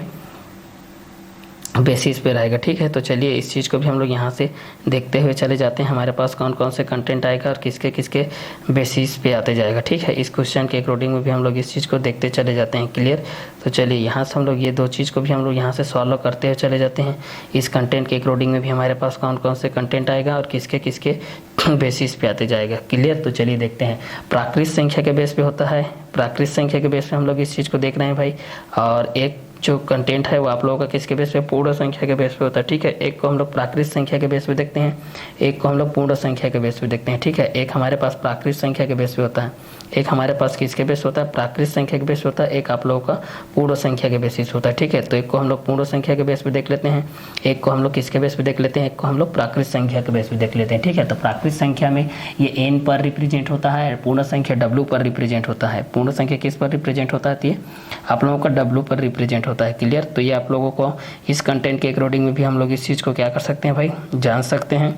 Speaker 1: बेसिस पे रहेगा। ठीक है, तो चलिए इस चीज़ को भी हम लोग यहाँ से देखते हुए चले जाते हैं, हमारे पास कौन कौन से कंटेंट आएगा और किसके किसके बेसिस पे आते जाएगा। ठीक है, इस क्वेश्चन के अकॉर्डिंग में भी हम लोग इस चीज़ को देखते चले जाते हैं। क्लियर, तो चलिए यहाँ से हम लोग ये दो चीज़ को भी हम लोग यहाँ से सॉल्व करते हुए चले जाते हैं। इस कंटेंट के अकॉर्डिंग में भी हमारे पास कौन कौन से कंटेंट आएगा और किसके किसके बेसिस पे आते जाएगा। क्लियर, तो चलिए देखते हैं। प्राकृत संख्या के बेस पे होता है, प्राकृत संख्या के बेस पे हम लोग इस चीज़ को देख रहे हैं भाई। और एक जो कंटेंट है वो आप लोगों का किसके बेस पे, पूर्ण संख्या के बेस पे होता है। ठीक है, एक को हम लोग प्राकृत संख्या के बेस पे देखते हैं, एक को हम लोग पूर्ण संख्या के बेस पे देखते हैं। ठीक है, एक हमारे पास प्राकृत संख्या के बेस पे होता है, एक हमारे पास किसके बेस होता है, प्राकृत संख्या के बेस होता है, एक आप लोगों का पूर्ण संख्या के बेसिस होता है। ठीक है, तो एक को हम लोग पूर्ण संख्या के बेस पे देख लेते हैं, एक को हम लोग किसके बेस पे देख लेते हैं, एक को हम लोग प्राकृत संख्या के बेस पे देख लेते हैं। ठीक है, तो प्राकृत संख्या में ये n पर रिप्रेजेंट होता है, पूर्ण संख्या w पर रिप्रेजेंट होता है। पूर्ण संख्या किस पर रिप्रेजेंट होता है, तो ये आप लोगों का w पर रिप्रेजेंट होता है। क्लियर, तो ये आप लोगों को इस कंटेंट के अकॉर्डिंग में भी हम लोग इस चीज़ को क्या कर सकते हैं भाई, जान सकते हैं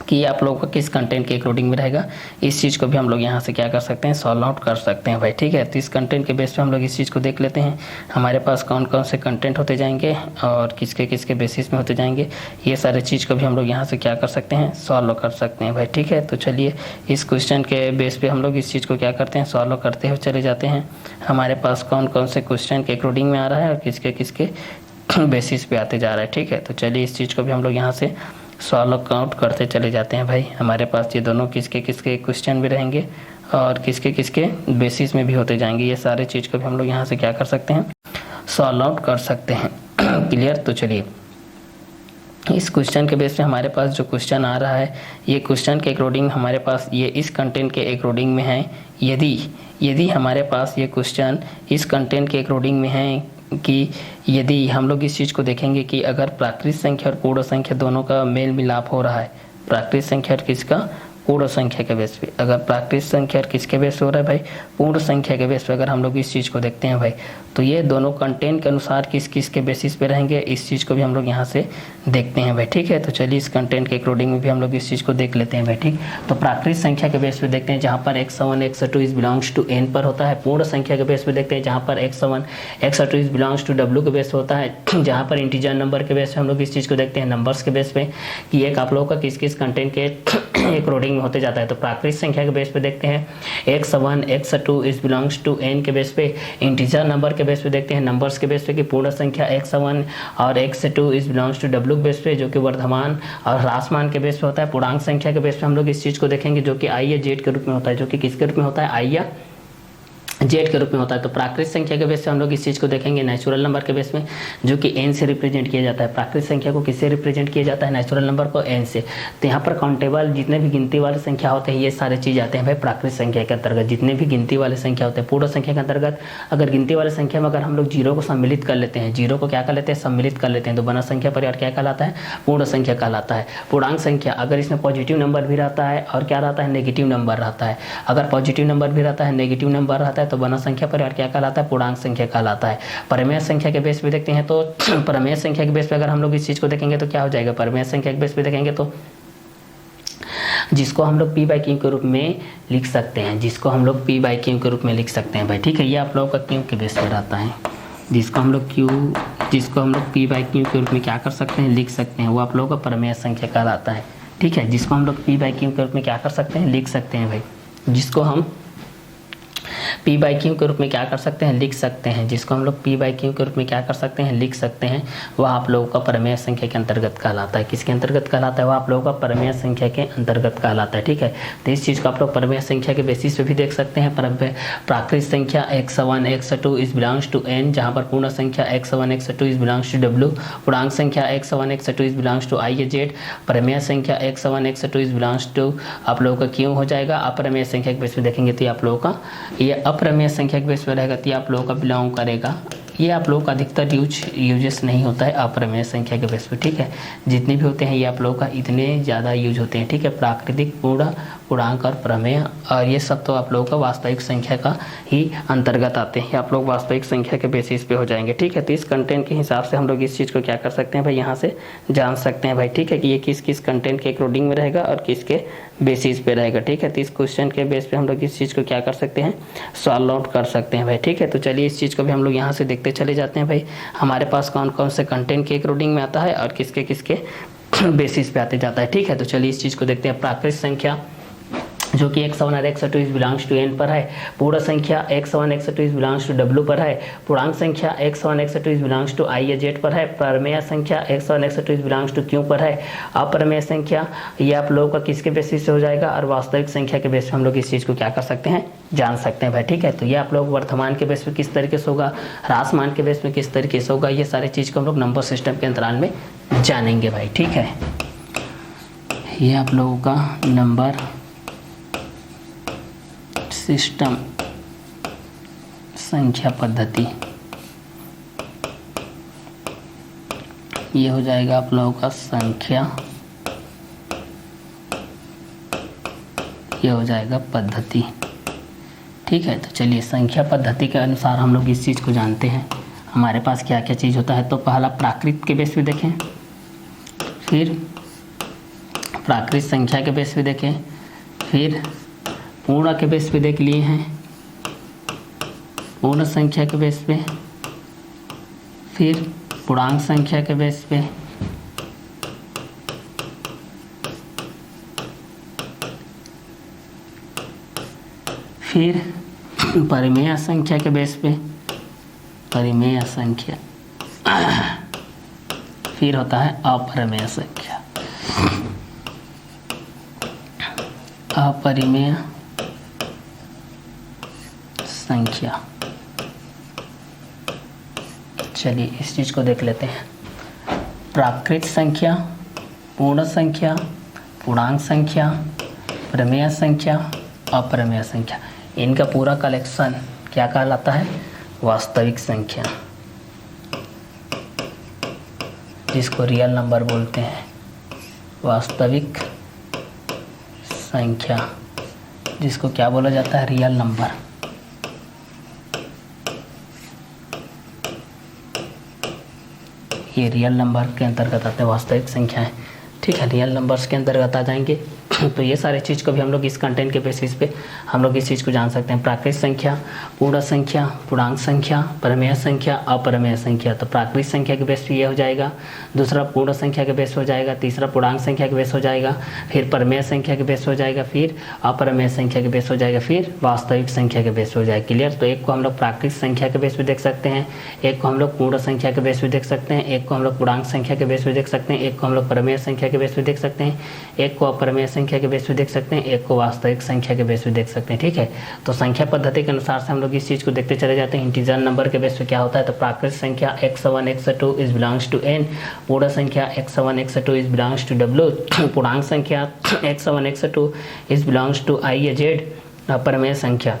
Speaker 1: कि आप लोगों का किस कंटेंट के अकॉर्डिंग में रहेगा। इस चीज़ को भी हम लोग यहाँ से क्या कर सकते हैं, सॉल्व आउट कर सकते हैं भाई। ठीक है, तो इस कंटेंट के बेस पे हम लोग इस चीज़ को देख लेते हैं, हमारे पास कौन कौन से कंटेंट होते जाएंगे और किसके किसके बेसिस में होते जाएंगे। ये सारे चीज़ को भी हम लोग यहाँ से क्या कर सकते हैं, सॉल्व कर सकते हैं भाई। ठीक है, तो चलिए इस क्वेश्चन के बेस पे हम लोग इस चीज़ को क्या करते हैं, सॉल्व करते हुए चले जाते हैं। हमारे पास कौन कौन से क्वेश्चन के अकॉर्डिंग में आ रहा है और किसके किसके बेसिस पे आते जा रहा है। ठीक है, तो चलिए इस चीज़ को भी हम लोग यहाँ से सॉल्व आउट करते चले जाते हैं भाई। हमारे पास ये दोनों किसके किसके क्वेश्चन भी रहेंगे और किसके किसके बेसिस में भी होते जाएंगे। ये सारे चीज़ को भी हम लोग यहाँ से क्या कर सकते हैं, सॉल्व आउट कर सकते हैं। क्लियर, तो चलिए इस क्वेश्चन के बेस पे हमारे पास जो क्वेश्चन आ रहा है, ये क्वेश्चन के अकॉर्डिंग हमारे पास ये इस कंटेंट के अकॉर्डिंग में है। यदि हमारे पास ये क्वेश्चन इस कंटेंट के अकॉर्डिंग में है कि यदि हम लोग इस चीज़ को देखेंगे कि अगर प्राकृत संख्या और पूर्ण संख्या दोनों का मेल मिलाप हो रहा है, प्राकृत संख्या और किसका, पूर्ण संख्या के बेस पे, अगर प्राकृत संख्या और किसके बेस पे हो रहा है भाई, पूर्ण संख्या के बेस पे अगर हम लोग इस चीज़ को देखते हैं भाई, तो ये दोनों कंटेंट के अनुसार किस किस के बेसिस पे रहेंगे, इस चीज़ को भी हम लोग यहाँ से देखते हैं भाई। ठीक है, तो चलिए इस कंटेंट के अकॉर्डिंग में भी हम लोग इस चीज़ को देख लेते हैं भाई। ठीक, तो प्राकृत संख्या के बेस पे देखते हैं जहाँ पर x1 x2 is belongs to n पर होता है। पूर्ण संख्या के बेस पे देखते हैं जहाँ पर x1 x2 is belongs to w के बेस पे होता है। जहाँ पर इंटीजर नंबर के बेस पे हम लोग इस चीज़ को देखते हैं, नंबर्स के बेस पे कि एक आप लोगों का किस किस कंटेंट के अकॉर्डिंग में होते जाता है। तो प्राकृत संख्या के बेस पे देखते हैं x1 x2 is belongs to n के बेस पे। इंटीजर नंबर के बेस पे देखते हैं नंबर्स के बेस पे कि पूर्ण संख्या x1 और x2 is belongs to w के बेस पे, जो कि वर्धमान और ह्रासमान के बेस पे होता है। पूर्णांक संख्या के बेस पे हम लोग इस चीज़ को देखेंगे जो कि i या z के रूप में होता है, जो कि किसके रूप में होता है, i या जेड के रूप में होता है। तो प्राकृतिक संख्या के बेस पे हम लोग इस चीज़ को देखेंगे नेचुरल नंबर के बेस में, जो कि एन से रिप्रेजेंट किया जाता है। प्राकृतिक संख्या को किससे रिप्रेजेंट किया जाता है? नेचुरल नंबर को एन से। तो यहाँ पर काउंटेबल जितने भी गिनती वाले संख्या होते हैं ये सारे चीज़ आते हैं भाई प्राकृतिक संख्या के अंतर्गत। जितने भी गिनती वाले संख्या होते हैं पूर्ण संख्या के अंतर्गत, अगर गिनती वाले संख्या में अगर हम लोग जीरो को सम्मिलित कर लेते हैं, जीरो को क्या कर लेते हैं? सम्मिलित कर लेते हैं, तो बना संख्या परिवार क्या कहलाता है? पूर्ण संख्या कहलाता है। पूर्णांक संख्या अगर इसमें पॉजिटिव नंबर भी रहता है और क्या रहता है? नेगेटिव नंबर रहता है। अगर पॉजिटिव नंबर भी रहता है, नेगेटिव नंबर रहता है, तो बना संख्या परिवार क्या कहलाता है? पूर्णांक संख्या कहलाता है। परिमेय संख्या के बेस पे देखते हैं तो परिमेय संख्या के बेस पे अगर हम लोग इस चीज को देखेंगे तो क्या हो जाएगा? परिमेय संख्या के बेस पे देखेंगे तो जिसको हम लोग पी बाई क्यू के रूप में लिख सकते हैं, जिसको हम लोग पी बाई क्यू के रूप में लिख सकते हैं भाई, ठीक है। ये आप लोगों का क्यू के बेस पे रहता है, जिसको हम लोग पी बाई क्यू के रूप में क्या कर सकते हैं? लिख सकते हैं, वो आप लोगों का परिमेय संख्या कहलाता है, ठीक है। जिसको हम लोग पी बाई क्यू के रूप में क्या कर सकते हैं? लिख सकते हैं भाई, जिसको हम पी बाई क्यू के रूप में क्या कर सकते हैं? लिख सकते हैं, जिसको हम लोग पी बाई क्यू के रूप में क्या कर सकते हैं? लिख सकते हैं, वह आप लोगों का परिमेय संख्या के अंतर्गत कहलाता है। किसके अंतर्गत कहलाता है? वह आप लोगों का परिमेय संख्या के अंतर्गत कहलाता है, ठीक है। तो इस चीज़ को आप लोग परिमेय संख्या के बेसिस पे भी देख सकते हैं। प्राकृतिक संख्या x1 x2 is belongs to n, जहाँ पर पूर्ण संख्या x1 x2 is belongs to w, पूर्णांक संख्या x1 x2 is belongs to i या z, परिमेय संख्या x1 x2 is belongs to आप लोगों का क्यों हो जाएगा? अपरिमेय संख्या के बेस पे देखेंगे तो आप लोगों का ये अपरिमेय संख्या के बेस पे रहेगा, तो आप लोगों का बिलोंग करेगा। ये आप लोगों का अधिकतर यूजेस नहीं होता है अपरिमेय संख्या के बेस पे, ठीक है। जितने भी होते हैं ये आप लोगों का इतने ज़्यादा यूज होते हैं, ठीक है। प्राकृतिक, पूर्ण, पूर्णांक और प्रमेय, और ये सब तो आप लोगों का वास्तविक संख्या का ही अंतर्गत आते हैं। आप लोग वास्तविक संख्या के बेसिस पे हो जाएंगे, ठीक है। तो इस कंटेंट के हिसाब से हम लोग इस चीज़ को क्या कर सकते हैं भाई? यहाँ से जान सकते हैं भाई, ठीक है, कि ये किस किस कंटेंट के अकॉर्डिंग में रहेगा और किसके बेसिस पे रहेगा, ठीक है। तो इस क्वेश्चन के बेस पे हम लोग इस चीज़ को क्या कर सकते हैं? सॉल्व आउट कर सकते हैं भाई, ठीक है। तो चलिए इस चीज़ को भी हम लोग यहाँ से देखते चले जाते हैं भाई, हमारे पास कौन कौन से कंटेंट के अकॉर्डिंग में आता है और किसके किसके बेसिस पे आते जाता है, ठीक है। तो चलिए इस चीज़ को देखते हैं। प्राकृतिक संख्या जो कि x1 और x2 is belongs to n पर है, पूर्ण संख्या x1 x2 is belongs to w पर है, पूर्णांक संख्या x1 x2 is belongs to i या z पर है, परिमेय संख्या x1 x2 is belongs to q पर है, अपरिमेय संख्या ये आप लोगों का किसके बेसिस से हो जाएगा? और वास्तविक संख्या के बेस पे हम लोग इस चीज़ को क्या कर सकते हैं? जान सकते हैं भाई, ठीक है। तो ये आप लोग वर्तमान के बेस पे किस तरीके से होगा, ह्रासमान के बेस पे किस तरीके से होगा, ये सारी चीज़ को हम लोग नंबर सिस्टम के अंतराल में जानेंगे भाई, ठीक है। ये आप लोगों का नंबर सिस्टम संख्या पद्धति, ये हो जाएगा आप लोगों का संख्या, ये हो जाएगा पद्धति, ठीक है। तो चलिए संख्या पद्धति के अनुसार हम लोग इस चीज़ को जानते हैं हमारे पास क्या क्या चीज़ होता है। तो पहला प्राकृत के बेस पे देखें, फिर प्राकृत संख्या के बेस पे देखें, फिर पूर्ण के बेस पे देख लिए हैं, पूर्ण संख्या के बेस पे, फिर पूर्णांक संख्या के बेस पे, फिर परिमेय संख्या के बेस पे, परिमेय संख्या, फिर होता है अपरिमेय संख्या, अपरिमेय संख्या। चलिए इस चीज़ को देख लेते हैं। प्राकृत संख्या, पूर्ण संख्या, पूर्णांक संख्या, प्रमेय संख्या, अपरिमेय संख्या, इनका पूरा कलेक्शन क्या कहलाता है? वास्तविक संख्या, जिसको रियल नंबर बोलते हैं। वास्तविक संख्या जिसको क्या बोला जाता है? Real number. ये रियल नंबर के अंतर्गत आते हैं वास्तविक संख्याएं, ठीक है, रियल नंबर्स के अंतर्गत आ जाएंगे। तो ये सारे चीज़ को भी हम लोग इस कंटेंट के बेसिस पे हम लोग इस चीज़ को जान सकते हैं। प्राकृत संख्या, पूर्ण संख्या, पूर्णांक संख्या, परिमेय संख्या, अपरिमेय संख्या। तो प्राकृत संख्या के बेस पे ये हो जाएगा, दूसरा पूर्ण संख्या के बेस हो जाएगा, तीसरा पूर्णांक संख्या के बेस हो जाएगा, फिर परिमेय संख्या के बेस हो जाएगा, फिर अपरिमेय संख्या के बेस हो जाएगा, फिर वास्तविक संख्या के बेस हो जाएगा। क्लियर? तो एक को हम लोग प्राकृत संख्या के बेस पे देख सकते हैं, एक को हम लोग पूर्ण संख्या के बेस पे देख सकते हैं, एक को हम लोग पूर्णांक संख्या के बेस पे देख सकते हैं, एक को हम लोग परिमेय संख्या संख्या के बेस पे देख सकते हैं, एक को अपरिमेय संख्या के बेस पे देख सकते हैं, एक को वास्तविक संख्या के बेस पे देख सकते हैं। ठीक है, तो संख्या पद्धति के अनुसार से हम लोग इस चीज़ को देखते चले जाते हैं। इंटीजर नंबर के बेस पे क्या होता है, तो प्राकृतिक संख्या x1 x2 is belongs to n, पूर्ण संख्या x1 x2 is belongs to w, पूर्णांक संख्या x1 x2 is belongs to i या z, अपरिमेय संख्या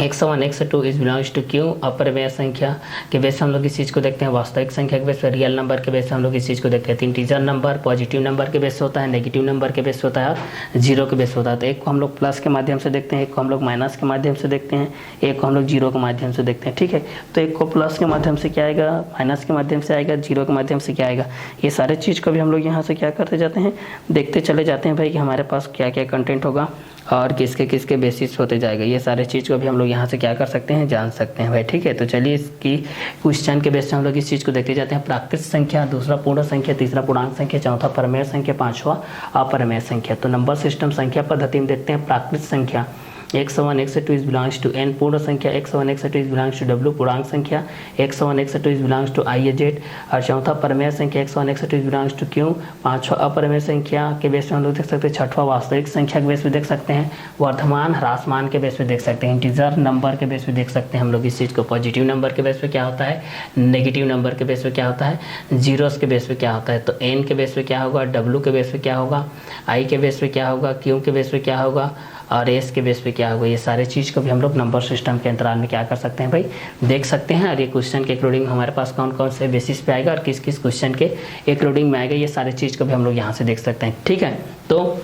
Speaker 1: x1 x2 is belongs to q, अपरिमेय संख्या के बेस से हम लोग इस चीज़ को देखते हैं। वास्तविक संख्या के बेस पे, रियल नंबर के बेस से हम लोग इस चीज़ को देखते हैं। इंटीजर नंबर पॉजिटिव नंबर के बेस से होता है, नेगेटिव नंबर के बेस से होता है और जीरो के बेस से होता है। तो एक को हम लोग प्लस के माध्यम से देखते हैं, एक को हम लोग माइनस के माध्यम से देखते हैं, एक को हम लोग जीरो के माध्यम से देखते हैं। ठीक है, तो एक को प्लस के माध्यम से क्या आएगा, माइनस के माध्यम से आएगा, जीरो के माध्यम से क्या आएगा, ये सारे चीज़ को भी हम लोग यहाँ से क्या करते जाते हैं, देखते चले जाते हैं भाई कि हमारे पास क्या क्या कंटेंट होगा और किसके किसके बेसिस होते जाएगा। ये सारे चीज़ को भी हम लोग यहाँ से क्या कर सकते हैं, जान सकते हैं भाई। ठीक है, तो चलिए इसकी क्वेश्चन के बेस से हम लोग इस चीज़ को देखते जाते हैं। प्राकृतिक संख्या, दूसरा पूर्ण संख्या, तीसरा पूर्णांक संख्या, चौथा परिमेय संख्या, पांचवा अपरिमेय संख्या। तो नंबर सिस्टम संख्या पद्धति में देखते हैं। प्राकृतिक संख्या x1 x2 is belongs to n, पूर्ण संख्या x1 x2 is belongs to w, पूर्णांक संख्या x1 x2 is belongs to i या z, और चौथा परिमेय संख्या x1 x2 is belongs to q, पांचवा अपरिमेय संख्या के बेस पे हम लोग देख सकते हैं, छठवा वास्तविक संख्या के बेस पे देख सकते हैं, वर्तमान ह्रासमान के बेस पे देख सकते हैं, इंटीजर नंबर के बेस पे देख सकते हैं हम लोग इस चीज़ को। पॉजिटिव नंबर के बेस पे क्या होता है, नेगेटिव नंबर के बेस पे क्या होता है, जीरोस के बेस पे क्या होता है। तो n के बेस पे क्या होगा, w के बेस पे क्या होगा, i के बेस पे क्या होगा, q के बेस पे क्या होगा और एस के बेस पे क्या होगा। ये सारे चीज़ को भी हम लोग नंबर सिस्टम के अंतराल में क्या कर सकते हैं भाई, देख सकते हैं। और ये क्वेश्चन के अकॉर्डिंग हमारे पास कौन कौन से बेसिस पे आएगा और किस किस क्वेश्चन के अकॉर्डिंग में आएगा, ये सारे चीज़ को भी हम लोग यहाँ से देख सकते हैं। ठीक है, तो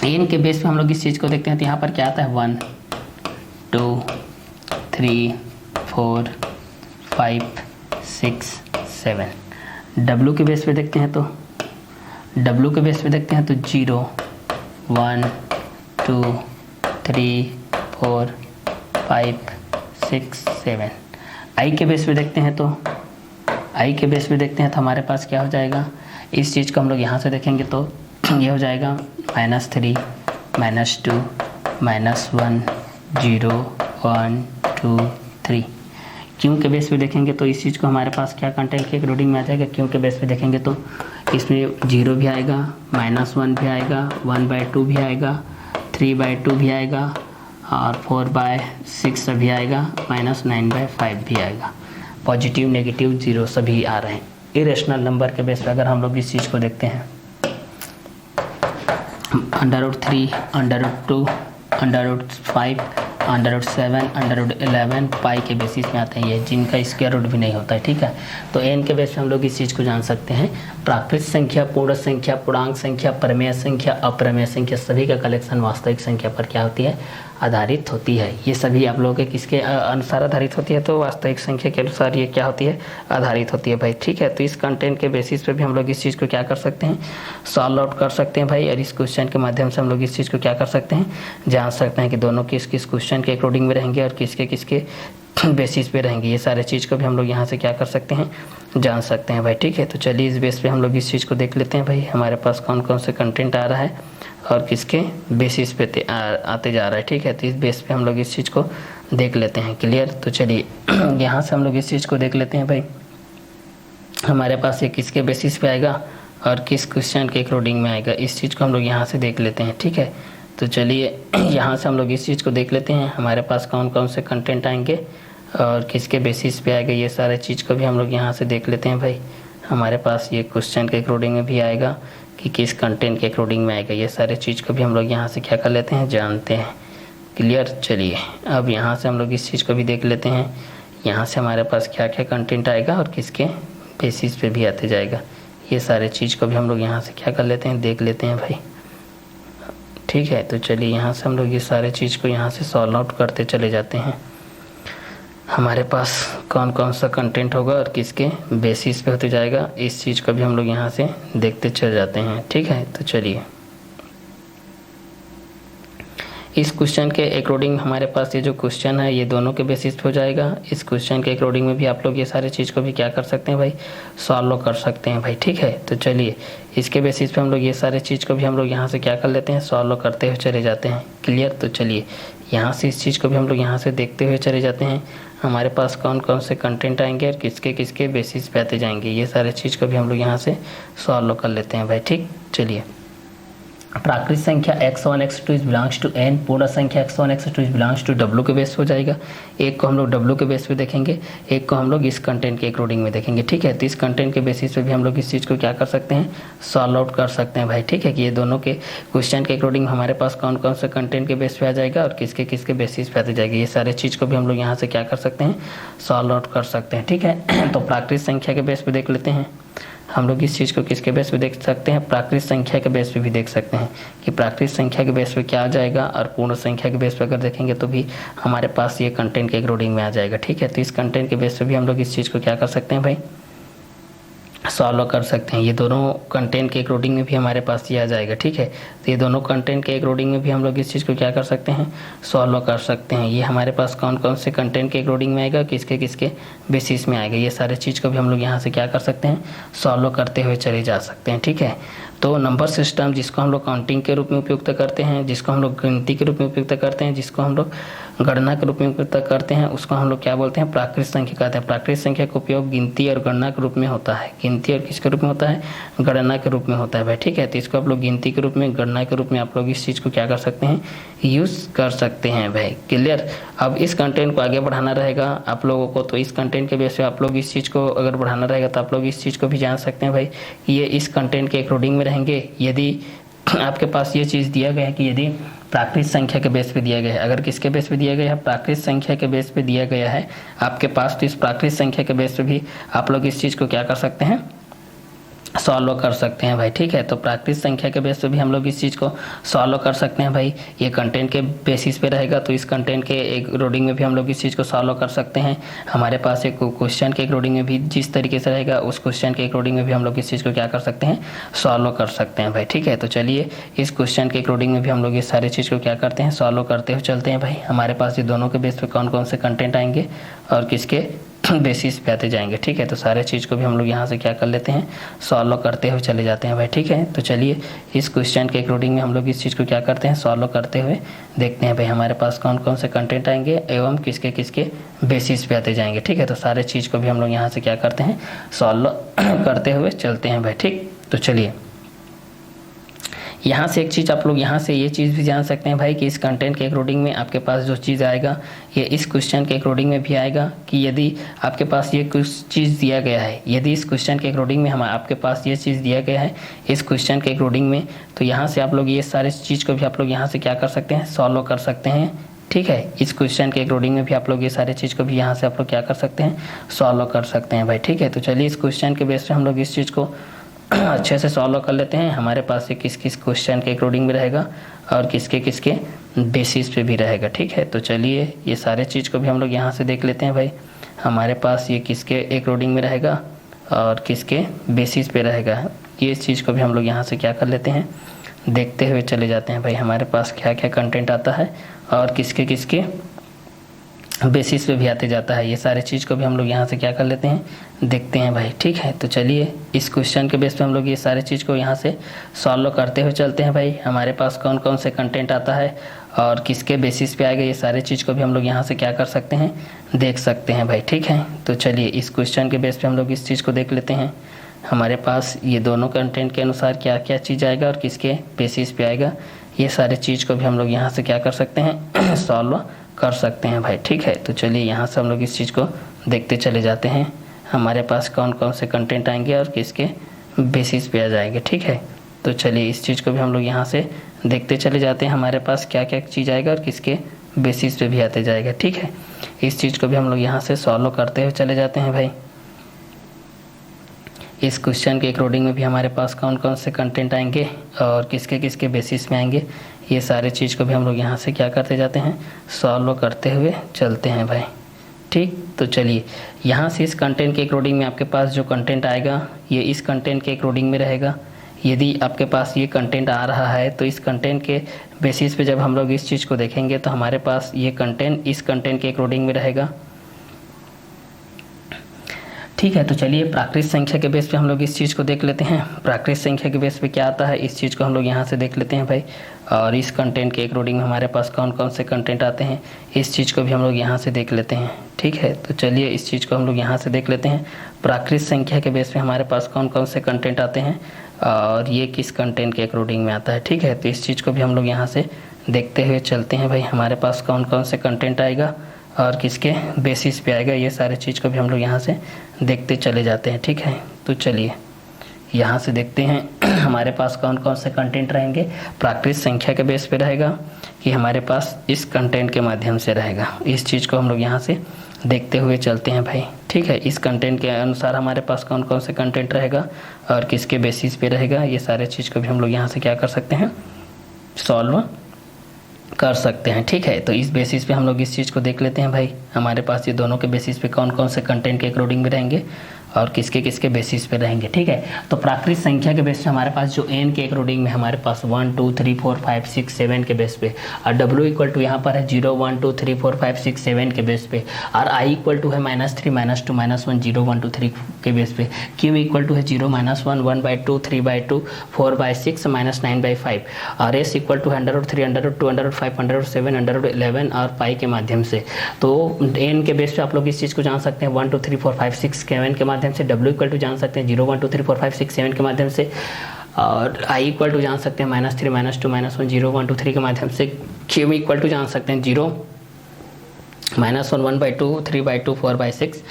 Speaker 1: एन के बेस पे हम लोग इस चीज़ को देखते हैं। तो यहाँ पर क्या आता है 1 2 3 4 5 6 7। डब्लू के बेस पे देखते हैं, तो डब्लू के बेस पे देखते हैं तो 0 1 2 3 4 5 6 7। आई के बेस पे देखते हैं, तो आई के बेस पे देखते हैं तो हमारे पास क्या हो जाएगा, इस चीज़ को हम लोग यहाँ से देखेंगे तो ये हो जाएगा -3 -2 -1 0 1 2 3। क्यों के बेस पे देखेंगे तो इस चीज़ को हमारे पास क्या कंटेंट के अकॉर्डिंग में आ जाएगा। क्यों के बेस पे देखेंगे तो इसमें 0 भी आएगा, -1 भी आएगा, 1/2 भी आएगा, 3/2 भी आएगा और 4/6 भी आएगा, -9/5 भी आएगा। पॉजिटिव नेगेटिव जीरो सभी आ रहे हैं। इरेशनल नंबर के बेस पे अगर हम लोग इस चीज़ को देखते हैं, √3 √2 √5 √7 √11 पाई के बेसिस में आते हैं, ये जिनका स्क्वायर रूट भी नहीं होता है। ठीक है, तो एन के बेस पे हम लोग इस चीज़ को जान सकते हैं। प्राकृतिक संख्या, पूर्ण संख्या, पूर्णांक संख्या, परिमेय संख्या, अपरिमेय संख्या सभी का कलेक्शन वास्तविक संख्या पर क्या होती है, आधारित होती है। ये सभी आप लोगों के किसके अनुसार आधारित होती है, तो वास्तविक संख्या के अनुसार ये क्या होती है, आधारित होती है भाई। ठीक है, तो इस कंटेंट के बेसिस पे भी हम लोग इस चीज़ को क्या कर सकते हैं, सॉल्व आउट कर सकते हैं भाई। और इस क्वेश्चन के माध्यम से हम लोग इस चीज़ को क्या कर सकते हैं, जान सकते हैं कि दोनों किस किस क्वेश्चन के अकॉर्डिंग में रहेंगे और किसके किसके बेसिस पे रहेंगे। ये सारे चीज़ को भी हम लोग यहाँ से क्या कर सकते हैं, जान सकते हैं भाई। ठीक है, तो चलिए इस बेस पे हम लोग इस चीज़ को देख लेते हैं भाई, हमारे पास कौन कौन से कंटेंट आ रहा है और किसके बेसिस पे आते जा रहा है। ठीक है, तो इस बेस पे हम लोग इस चीज़ को देख लेते हैं। क्लियर, तो चलिए यहाँ से हम लोग इस चीज़ को देख लेते हैं भाई, हमारे पास ये किसके बेसिस पे आएगा और किस क्वेश्चन के अकॉर्डिंग में आएगा, इस चीज़ को हम लोग यहाँ से देख लेते हैं। ठीक है, तो चलिए यहाँ से हम लोग इस चीज़ को देख लेते हैं, हमारे पास कौन कौन से कंटेंट आएंगे और किसके बेसिस पे आएगा, ये सारे चीज़ को भी हम लोग यहाँ से देख लेते हैं भाई। हमारे पास ये क्वेश्चन के अकॉर्डिंग में भी आएगा कि किस कंटेंट के अकॉर्डिंग में आएगा, ये सारे चीज़ को भी हम लोग यहाँ से क्या कर लेते हैं, जानते हैं। क्लियर, चलिए अब यहाँ से हम लोग इस चीज़ को भी देख लेते हैं, यहाँ से हमारे पास क्या क्या कंटेंट आएगा और किसके बेसिस पे भी आते जाएगा, ये सारे चीज़ को भी हम लोग यहाँ से क्या कर लेते हैं, देख लेते हैं भाई। ठीक है, तो चलिए यहाँ से हम लोग ये सारे चीज़ को यहाँ से सॉल्व आउट करते चले जाते हैं, हमारे पास कौन कौन सा कंटेंट होगा और किसके बेसिस पे होते जाएगा, इस चीज़ को भी हम लोग यहाँ से देखते चल जाते हैं। ठीक है, तो चलिए इस क्वेश्चन के अकॉर्डिंग हमारे पास ये जो क्वेश्चन है ये दोनों के बेसिस पे हो जाएगा। इस क्वेश्चन के अकॉर्डिंग में भी आप लोग ये सारे चीज़ को भी क्या कर सकते हैं भाई, सॉल्व कर सकते हैं भाई। ठीक है, तो चलिए इसके बेसिस पे हम लोग ये सारे चीज़ को भी हम लोग यहाँ से क्या कर लेते हैं, सॉल्व करते हुए चले जाते हैं। क्लियर, तो चलिए यहाँ से इस चीज़ को भी हम लोग यहाँ से देखते हुए चले जाते हैं। हमारे पास कौन कौन से कंटेंट आएंगे और किसके किसके बेसिस पे आते जाएंगे, ये सारे चीज़ को भी हम लोग यहाँ से सॉल्व कर लेते हैं भाई। ठीक, चलिए। प्राकृत संख्या x1 x2 is belongs to n, पूर्ण संख्या x1 x2 is belongs to w के बेस हो जाएगा। एक को हम लोग w के बेस पे देखेंगे, एक को हम लोग इस कंटेंट के अकॉर्डिंग में देखेंगे। ठीक है, तो इस कंटेंट के बेसिस पे भी हम लोग इस चीज़ को क्या कर सकते हैं, सॉल्व आउट कर सकते हैं भाई। ठीक है, कि ये दोनों के क्वेश्चन के अकॉर्डिंग हमारे पास कौन कौन से कंटेंट के बेस पे आ जाएगा और किसके किसके बेसिस पे आते जाएगा, ये सारे चीज़ को भी हम लोग यहाँ से क्या कर सकते हैं, सॉल्व आउट कर सकते हैं। ठीक है, तो प्राकृत संख्या के बेस पे देख लेते हैं हम लोग इस चीज़ को किसके बेस पे देख सकते हैं, प्राकृत संख्या के बेस पे भी देख सकते हैं कि प्राकृत संख्या के बेस पे क्या आ जाएगा, और पूर्ण संख्या के बेस पे अगर देखेंगे तो भी हमारे पास ये कंटेंट के अकॉर्डिंग में आ जाएगा। ठीक है, तो इस कंटेंट के बेस पे भी हम लोग इस चीज़ को क्या कर सकते हैं भाई, सॉल्व कर सकते हैं। ये दोनों कंटेंट के अकॉर्डिंग में भी हमारे पास ये आ जाएगा। ठीक है, तो ये दोनों कंटेंट के अकॉर्डिंग में भी हम लोग इस चीज़ को क्या कर सकते हैं, सॉल्व कर सकते हैं। ये हमारे पास कौन कौन से कंटेंट के अकॉर्डिंग में आएगा, किसके किसके बेसिस में आएगा, ये सारे चीज़ को भी हम लोग यहाँ से क्या कर सकते हैं, सॉल्व करते हुए चले जा सकते हैं। ठीक है, तो नंबर सिस्टम जिसको हम लोग काउंटिंग के रूप में उपयुक्त करते हैं, जिसको हम लोग गिनती के रूप में उपयुक्त करते हैं, जिसको हम लोग गणना के रूप में उपयुक्त करते हैं, उसको हम लोग क्या बोलते हैं, प्राकृत संख्या कहते हैं। प्राकृत संख्या का उपयोग गिनती और गणना के रूप में होता है। गिनती और किसके रूप में होता है, गणना के रूप में होता है भाई। ठीक है, तो इसको आप लोग गिनती के रूप में, गणना के रूप में आप लोग इस चीज़ को क्या कर सकते हैं, यूज़ कर सकते हैं भाई। क्लियर। अब इस कंटेंट को आगे बढ़ाना रहेगा आप लोगों को, तो इस कंटेंट के बेस पे आप लोग इस चीज़ को अगर बढ़ाना रहेगा तो आप लोग इस चीज़ को भी जान सकते हैं भाई कि ये इस कंटेंट के अकॉर्डिंग में रहेंगे। यदि आपके पास ये चीज़ दिया गया है कि यदि प्राकृत संख्या के बेस पे दिया गया है, अगर किसके बेस पे दिया गया है, प्राकृत संख्या के बेस पे दिया गया है आपके पास, तो इस प्राकृत संख्या के बेस पे भी आप लोग इस चीज़ को क्या कर सकते हैं, सॉल्व कर सकते हैं भाई। ठीक है, तो प्राकृत संख्या के बेस पे भी हम लोग इस चीज़ को सॉल्व कर सकते हैं भाई। ये कंटेंट के बेसिस पे रहेगा, तो इस कंटेंट के एक रोडिंग में भी हम लोग इस चीज़ को सॉल्व कर सकते हैं। हमारे पास एक क्वेश्चन के अकॉर्डिंग में भी जिस तरीके से रहेगा, उस क्वेश्चन के अकॉर्डिंग में भी हम लोग इस चीज़ को क्या कर सकते हैं, सॉल्व कर सकते हैं भाई। ठीक है, तो चलिए इस क्वेश्चन के अकॉर्डिंग में भी हम लोग ये सारी चीज़ को क्या करते हैं, सॉल्व करते हुए चलते हैं भाई। हमारे पास ये दोनों के बेस पे कौन कौन से कंटेंट आएंगे और किसके बेसिस पे आते जाएंगे। ठीक है, तो सारे चीज़ को भी हम लोग यहाँ से क्या कर लेते हैं, सॉल्व करते हुए चले जाते हैं भाई। ठीक है, तो चलिए इस क्वेश्चन के अकॉर्डिंग में हम लोग इस चीज़ को क्या करते हैं, सॉल्व करते हुए देखते हैं भाई हमारे पास कौन कौन से कंटेंट आएंगे एवं किसके किसके बेसिस पे आते जाएंगे। ठीक है, तो सारे चीज़ को भी हम लोग यहाँ से क्या करते हैं, सॉल्व करते हुए चलते हैं भाई। ठीक, तो चलिए यहाँ से एक चीज़ आप लोग यहाँ से ये चीज़ भी जान सकते हैं भाई कि इस कंटेंट के अकॉर्डिंग में आपके पास जो चीज़ आएगा ये इस क्वेश्चन के अकॉर्डिंग में भी आएगा कि यदि आपके पास ये कुछ चीज़ दिया गया है, यदि इस क्वेश्चन के अकॉर्डिंग में हम आपके पास ये चीज़ दिया गया है इस क्वेश्चन के अकॉर्डिंग में, तो यहाँ से आप लोग ये सारे चीज़ को भी आप लोग यहाँ से क्या कर सकते हैं, सॉल्व कर सकते हैं। ठीक है, इस क्वेश्चन के अकॉर्डिंग में भी आप लोग ये सारे चीज़ को भी यहाँ से आप लोग क्या कर सकते हैं, सॉल्व कर सकते हैं भाई। ठीक है, तो चलिए इस क्वेश्चन के बेस पे हम लोग इस चीज़ को अच्छे से सॉल्व कर लेते हैं। हमारे पास ये किस किस क्वेश्चन के अकॉर्डिंग में रहेगा और किसके किसके बेसिस पे भी रहेगा। ठीक है, तो चलिए ये सारे चीज़ को भी हम लोग यहाँ से देख लेते हैं भाई। हमारे पास ये किसके अकॉर्डिंग में रहेगा और किसके बेसिस पे रहेगा, ये चीज़ को भी हम लोग यहाँ से क्या कर लेते हैं, देखते हुए चले जाते हैं भाई। हमारे पास क्या क्या कंटेंट आता है और किसके किसके बेसिस पे भी आते जाता है, ये सारे चीज़ को भी हम लोग यहाँ से क्या कर लेते हैं, देखते हैं भाई। ठीक है, तो चलिए इस क्वेश्चन के बेस पे हम लोग ये सारे चीज़ को यहाँ से सॉल्व करते हुए चलते हैं भाई। हमारे पास कौन कौन से कंटेंट आता है और किसके बेसिस पे आएगा, ये सारे चीज़ को भी हम लोग यहाँ से क्या कर सकते हैं, देख सकते हैं भाई। ठीक है, तो चलिए इस क्वेश्चन के बेस पे हम लोग इस चीज़ को देख लेते हैं। हमारे पास ये दोनों कंटेंट के अनुसार क्या क्या चीज़ आएगा और किसके बेसिस पे आएगा, ये सारे चीज़ को भी हम लोग यहाँ से क्या कर सकते हैं, सॉल्व कर सकते हैं भाई। ठीक है, तो चलिए यहाँ से हम लोग इस चीज़ को देखते चले जाते हैं। हमारे पास कौन कौन से कंटेंट आएंगे और किसके बेसिस पे आ जाएंगे। ठीक है, तो चलिए इस चीज़ को भी हम लोग यहाँ से देखते चले जाते हैं। हमारे पास क्या क्या चीज़ आएगा और किसके बेसिस पे भी आते जाएगा। ठीक है, इस चीज़ को भी हम लोग यहाँ से सॉल्व करते हुए चले जाते हैं भाई। इस क्वेश्चन के अकॉर्डिंग में भी हमारे पास कौन कौन से कंटेंट आएंगे और किसके किसके बेसिस में आएंगे, ये सारे चीज़ को भी हम लोग यहाँ से क्या करते जाते हैं, सॉल्व करते हुए चलते हैं भाई। ठीक, तो चलिए यहाँ से इस कंटेंट के अकॉर्डिंग में आपके पास जो कंटेंट आएगा ये इस कंटेंट के अकॉर्डिंग में रहेगा। यदि आपके पास ये कंटेंट आ रहा है तो इस कंटेंट के बेसिस पे जब हम लोग इस चीज़ को देखेंगे तो हमारे पास ये कंटेंट इस कंटेंट के अकॉर्डिंग में रहेगा। ठीक है। तो चलिए प्राकृत संख्या के बेस पे हम लोग इस चीज़ को देख लेते हैं। प्राकृत संख्या के बेस पे क्या आता है इस चीज़ को हम लोग यहाँ से देख लेते हैं भाई। और इस कंटेंट के अकॉर्डिंग हमारे पास कौन कौन से कंटेंट आते हैं इस चीज़ को भी हम लोग यहाँ से देख लेते हैं। ठीक है, तो चलिए इस चीज़ को हम लोग यहाँ से देख लेते हैं। प्राकृत संख्या के बेस पे हमारे पास कौन कौन से कंटेंट आते हैं और ये किस कंटेंट के अकॉर्डिंग में आता है। ठीक है, तो इस चीज़ को भी हम लोग यहाँ से देखते हुए चलते हैं भाई। हमारे पास कौन कौन से कंटेंट आएगा और किसके बेसिस पे आएगा, ये सारे चीज़ को भी हम लोग यहाँ से देखते चले जाते हैं। ठीक है, तो चलिए यहाँ से देखते हैं हमारे पास कौन कौन से कंटेंट रहेंगे। प्राकृत संख्या के बेस पे रहेगा कि हमारे पास इस कंटेंट के माध्यम से रहेगा, इस चीज़ को हम लोग यहाँ से देखते हुए चलते हैं भाई। ठीक है, इस कंटेंट के अनुसार हमारे पास कौन कौन से कंटेंट रहेगा और किसके बेसिस पे रहेगा, ये सारे चीज़ को भी हम लोग यहाँ से क्या कर सकते हैं, सॉल्व कर सकते हैं। ठीक है, तो इस बेसिस पे हम लोग इस चीज़ को देख लेते हैं भाई। हमारे पास ये दोनों के बेसिस पे कौन कौन से कंटेंट के अकॉर्डिंग में रहेंगे और किसके किसके बेसिस पे रहेंगे। ठीक है, तो प्राकृत संख्या के बेस पे हमारे पास जो n के अकॉर्डिंग में हमारे पास 1 2 3 4 5 6 7 के बेस पे, और w इक्वल टू यहाँ पर है 0 1 2 3 4 5 6 7 के बेस पे, और i इक्वल टू है -3 -2 -1 0 1 2 3 के बेस पे, q इक्वल टू है 0 -1 1/2 3/2 4/6 -9/5, और s इक्वल टू 100√3 √2 √5 √7 √11 और पाई के माध्यम से। तो n के बेस पे आप लोग इस चीज़ को जान सकते हैं 1 2 3 4 5 6 7 के माध्यम से, w इक्वल टू जान सकते हैं 0 1 2 3 4 5 6 7 के माध्यम से, और i इक्वल टू जान सकते हैं -3 -2 -1 0 1 2 3 के माध्यम से, q इक्वल टू जान सकते हैं 0 -1 1/2 3/2 4/6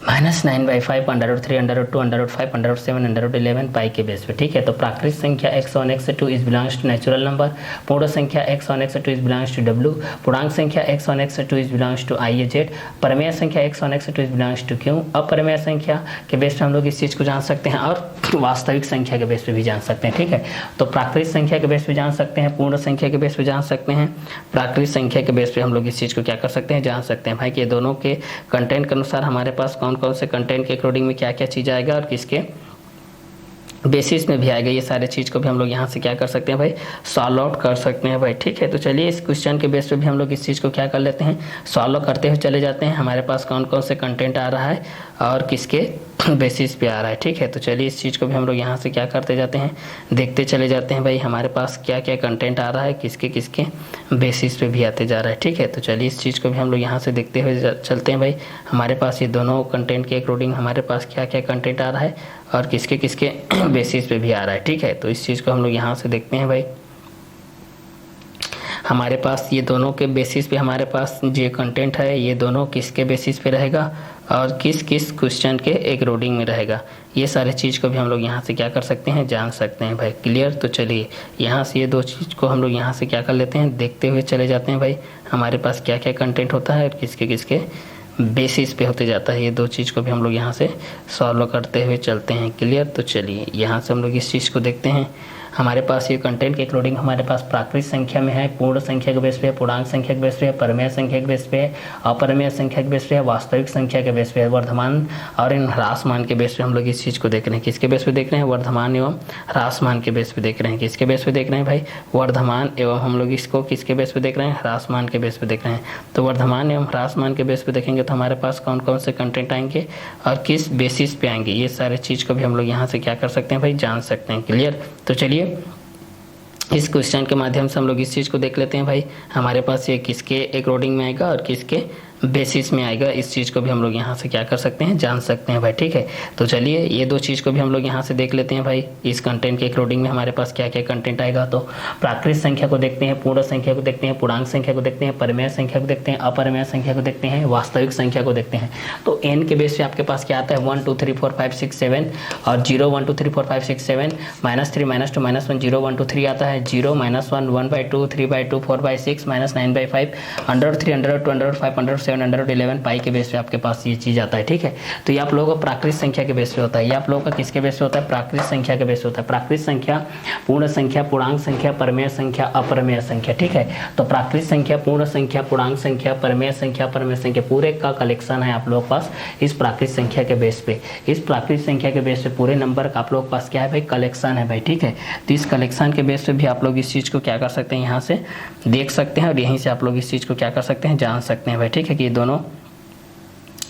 Speaker 1: -9/5 √3 √2 √5 √7 √11 पाई के बेस पे। ठीक है, तो प्राकृत संख्या x1 x2 is belongs to natural number, पूर्ण संख्या x1 x2 is belongs to w, पूर्णांक संख्या x1 x2 is belongs to i z, परमेय संख्या x1 x2 is belongs to q। अपरमेय संख्या के बेस पे हम लोग इस चीज़ को जान सकते हैं और वास्तविक संख्या के बेस पे भी जान सकते हैं। ठीक है, तो प्राकृत संख्या के बेस पे जान सकते हैं, पूर्ण संख्या के बेस पे जान सकते हैं, प्राकृत संख्या के बेस पे हम लोग इस चीज़ को क्या कर सकते हैं, जान सकते हैं भाई कि दोनों के कंटेंट के अनुसार हमारे पास कौन कौन से कंटेंट के अकॉर्डिंग में क्या क्या चीज़ आएगा और किसके बेसिस में भी आएगा, ये सारे चीज़ को भी हम लोग यहाँ से क्या कर सकते हैं भाई, सॉल्व आउट कर सकते हैं भाई। ठीक है, तो चलिए इस क्वेश्चन के बेस पे भी हम लोग इस चीज़ को क्या कर लेते हैं, सॉल्व करते हुए चले जाते हैं। हमारे पास कौन कौन से कंटेंट आ रहा है और किसके बेसिस पे आ रहा है। ठीक है, तो चलिए इस चीज़ को भी हम लोग यहाँ से क्या करते जाते हैं, देखते चले जाते हैं भाई हमारे पास क्या क्या कंटेंट आ रहा है, किसके किसके बेसिस पे भी आते जा रहा है। ठीक है, तो चलिए इस चीज़ को भी हम लोग यहाँ से देखते हुए चलते हैं भाई। हमारे पास ये दोनों कंटेंट के अकॉर्डिंग हमारे पास क्या क्या कंटेंट आ रहा है और किसके किसके बेसिस पे भी आ रहा है। ठीक है, तो इस चीज़ को हम लोग यहाँ से देखते हैं भाई। हमारे पास ये दोनों के बेसिस पे हमारे पास जो कंटेंट है ये दोनों किसके बेसिस पे रहेगा और किस किस क्वेश्चन के अकॉर्डिंग में रहेगा, ये सारे चीज़ को भी हम लोग यहाँ से क्या कर सकते हैं, जान सकते हैं भाई। क्लियर, तो चलिए यहाँ से ये दो चीज़ को हम लोग यहाँ से क्या कर लेते हैं, देखते हुए चले जाते हैं भाई हमारे पास क्या क्या कंटेंट होता है और किसके किसके बेसिस पे होते जाता है। ये दो चीज़ को भी हम लोग यहाँ से सॉल्व करते हुए चलते हैं। क्लियर, तो चलिए यहाँ से हम लोग इस चीज़ को देखते हैं। हमारे पास ये कंटेंट के अकॉर्डिंग हमारे पास प्राकृत संख्या में है, पूर्ण संख्या के बेस पे है, पूर्णांक संख्या के बेस पे है, परमेय संख्या के बेस पे है, अपरमेय संख्या के बेस पे है, वास्तविक संख्या के बेस पे है, वर्धमान और इन ह्रासमान के बेस पे हम लोग इस चीज़ को देख रहे हैं। किसके बेस पे देख रहे हैं, वर्धमान एवं ह्रासमान के बेस पे देख रहे हैं। किसके बेस पे देख रहे हैं भाई, वर्धमान एवं हम लोग इसको किसके बेस पे देख रहे हैं, ह्रासमान के बेस पे देख रहे हैं। तो वर्धमान एवं ह्रासमान के बेस पे देखेंगे तो हमारे पास कौन कौन से कंटेंट आएंगे और किस बेसिस पे आएंगे, ये सारे चीज़ को भी हम लोग यहाँ से क्या कर सकते हैं भाई, जान सकते हैं। क्लियर, तो चलिए इस क्वेश्चन के माध्यम से हम लोग इस चीज़ को देख लेते हैं भाई हमारे पास ये किसके अकॉर्डिंग में आएगा और किसके बेसिस में आएगा, इस चीज़ को भी हम लोग यहाँ से क्या कर सकते हैं, जान सकते हैं भाई। ठीक है, तो चलिए ये दो चीज़ को भी हम लोग यहाँ से देख लेते हैं भाई। इस कंटेंट के अकॉर्डिंग में हमारे पास क्या क्या कंटेंट आएगा, तो प्राकृत संख्या को देखते हैं, पूर्ण संख्या को देखते हैं, पूर्णांक संख्या को देखते हैं, परमेय संख्या को देखते हैं, अपरमेय संख्या को देखते हैं, वास्तविक संख्या को देखते हैं। तो n के बेस पे आपके पास क्या आता है, 1 2 3 4 5 6 7 और 0 1 2 3 4 5 6 7 -3 -2 -1 0 1 2 3 आता है, 0 -1 1/2 3/2 4/6 -9/5 √3 √2 √5 √7 √11 पाई के बेस पे आपके पास ये चीज़ आता है। ठीक है, तो ये आप लोगों का प्राकृत संख्या के बेस पे होता है, ये आप लोगों का किसके बेस पे होता है, प्राकृत संख्या के बेस पे होता है। प्राकृत संख्या, पूर्ण संख्या, पूर्णांक संख्या, परमेय संख्या, अपरमेय संख्या। ठीक है, तो प्राकृत संख्या, पूर्ण संख्या, पूर्णांक संख्या, परमेय संख्या, अपरमेय संख्या पूरे का कलेक्शन है आप लोगों के पास इस प्राकृत संख्या के बेस पे। इस प्राकृत संख्या के बेस पे पूरे नंबर का आप लोगों के पास क्या है भाई, कलेक्शन है भाई। ठीक है, तो इस कलेक्शन के बेस पे भी आप लोग इस चीज़ को क्या कर सकते हैं, यहाँ से देख सकते हैं और यहीं से आप लोग इस चीज़ को क्या कर सकते हैं, जान सकते हैं भाई। ठीक है, कि ये दोनों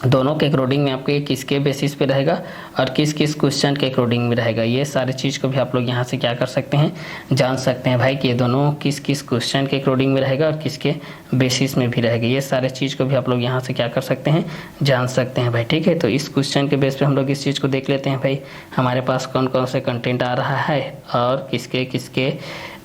Speaker 1: दोनों के अकॉर्डिंग में आपके किसके बेसिस पे रहेगा और किस किस क्वेश्चन के अकॉर्डिंग में रहेगा, ये सारी चीज़ को भी आप लोग यहाँ से क्या कर सकते हैं, जान सकते हैं भाई कि ये दोनों किस किस क्वेश्चन के अकॉर्डिंग में रहेगा और किसके बेसिस में भी रहेगा। ये सारे चीज़ को भी आप लोग यहाँ से क्या कर सकते हैं, जान सकते हैं भाई। ठीक है, तो इस क्वेश्चन के बेस पे हम लोग इस चीज़ को देख लेते हैं भाई, हमारे पास कौन कौन से कंटेंट आ रहा है और किसके किसके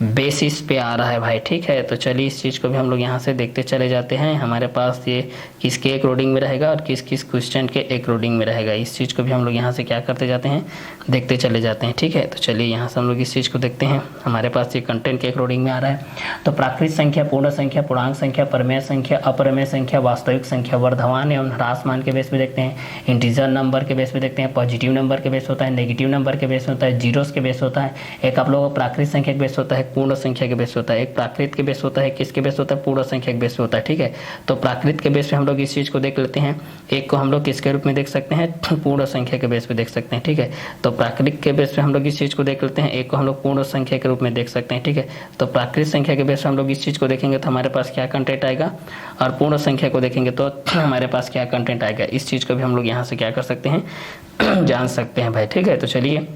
Speaker 1: बेसिस पे आ रहा है भाई। ठीक है, तो चलिए इस चीज़ को भी हम लोग यहाँ से देखते चले जाते हैं। हमारे पास ये किसके अकॉर्डिंग में रहेगा और किस किस क्वेश्चन के अकॉर्डिंग में रहेगा, इस चीज़ को भी हम लोग यहाँ से क्या करते जाते हैं, देखते चले जाते हैं। ठीक है, तो चलिए यहाँ से हम लोग इस चीज़ को देखते हैं। हमारे पास ये कंटेंट के अकॉर्डिंग में आ रहा है, तो प्राकृत संख्या, पूर्ण संख्या, पूर्णांक संख्या, परमेय संख्या, अपरमेय संख्या, वास्तविक संख्या, वर्धमान एवं ह्रासमान के बेस पे देखते हैं, इंटीजर नंबर के बेस पे देखते हैं, पॉजिटिव नंबर के बेस होता है, नेगेटिव नंबर के बेस होता है, जीरोस के बेस होता है, एक आप लोगों को प्राकृत संख्या के बेस होता है, पूर्ण संख्या के बेस होता है, एक प्राकृत के बेस होता है, किसके बेस होता है, पूर्ण संख्या के बेस होता है। ठीक है, तो प्राकृत के बेस पे हम लोग इस चीज़ को देख लेते हैं, एक को हम लोग किसके रूप में देख सकते हैं, पूर्ण संख्या के बेस पे देख सकते हैं। ठीक है, तो प्राकृत के बेस पे हम लोग इस चीज़ को देख लेते हैं, एक को हम लोग पूर्ण संख्या के रूप में देख सकते हैं। ठीक है, तो प्राकृत संख्या के बेस पे हम लोग इस चीज़ को देखेंगे तो हमारे पास क्या कंटेंट आएगा, और पूर्ण संख्या को देखेंगे तो हमारे पास क्या कंटेंट आएगा, इस चीज़ को भी हम लोग यहाँ से क्या कर सकते हैं, जान सकते हैं भाई। ठीक है, तो चलिए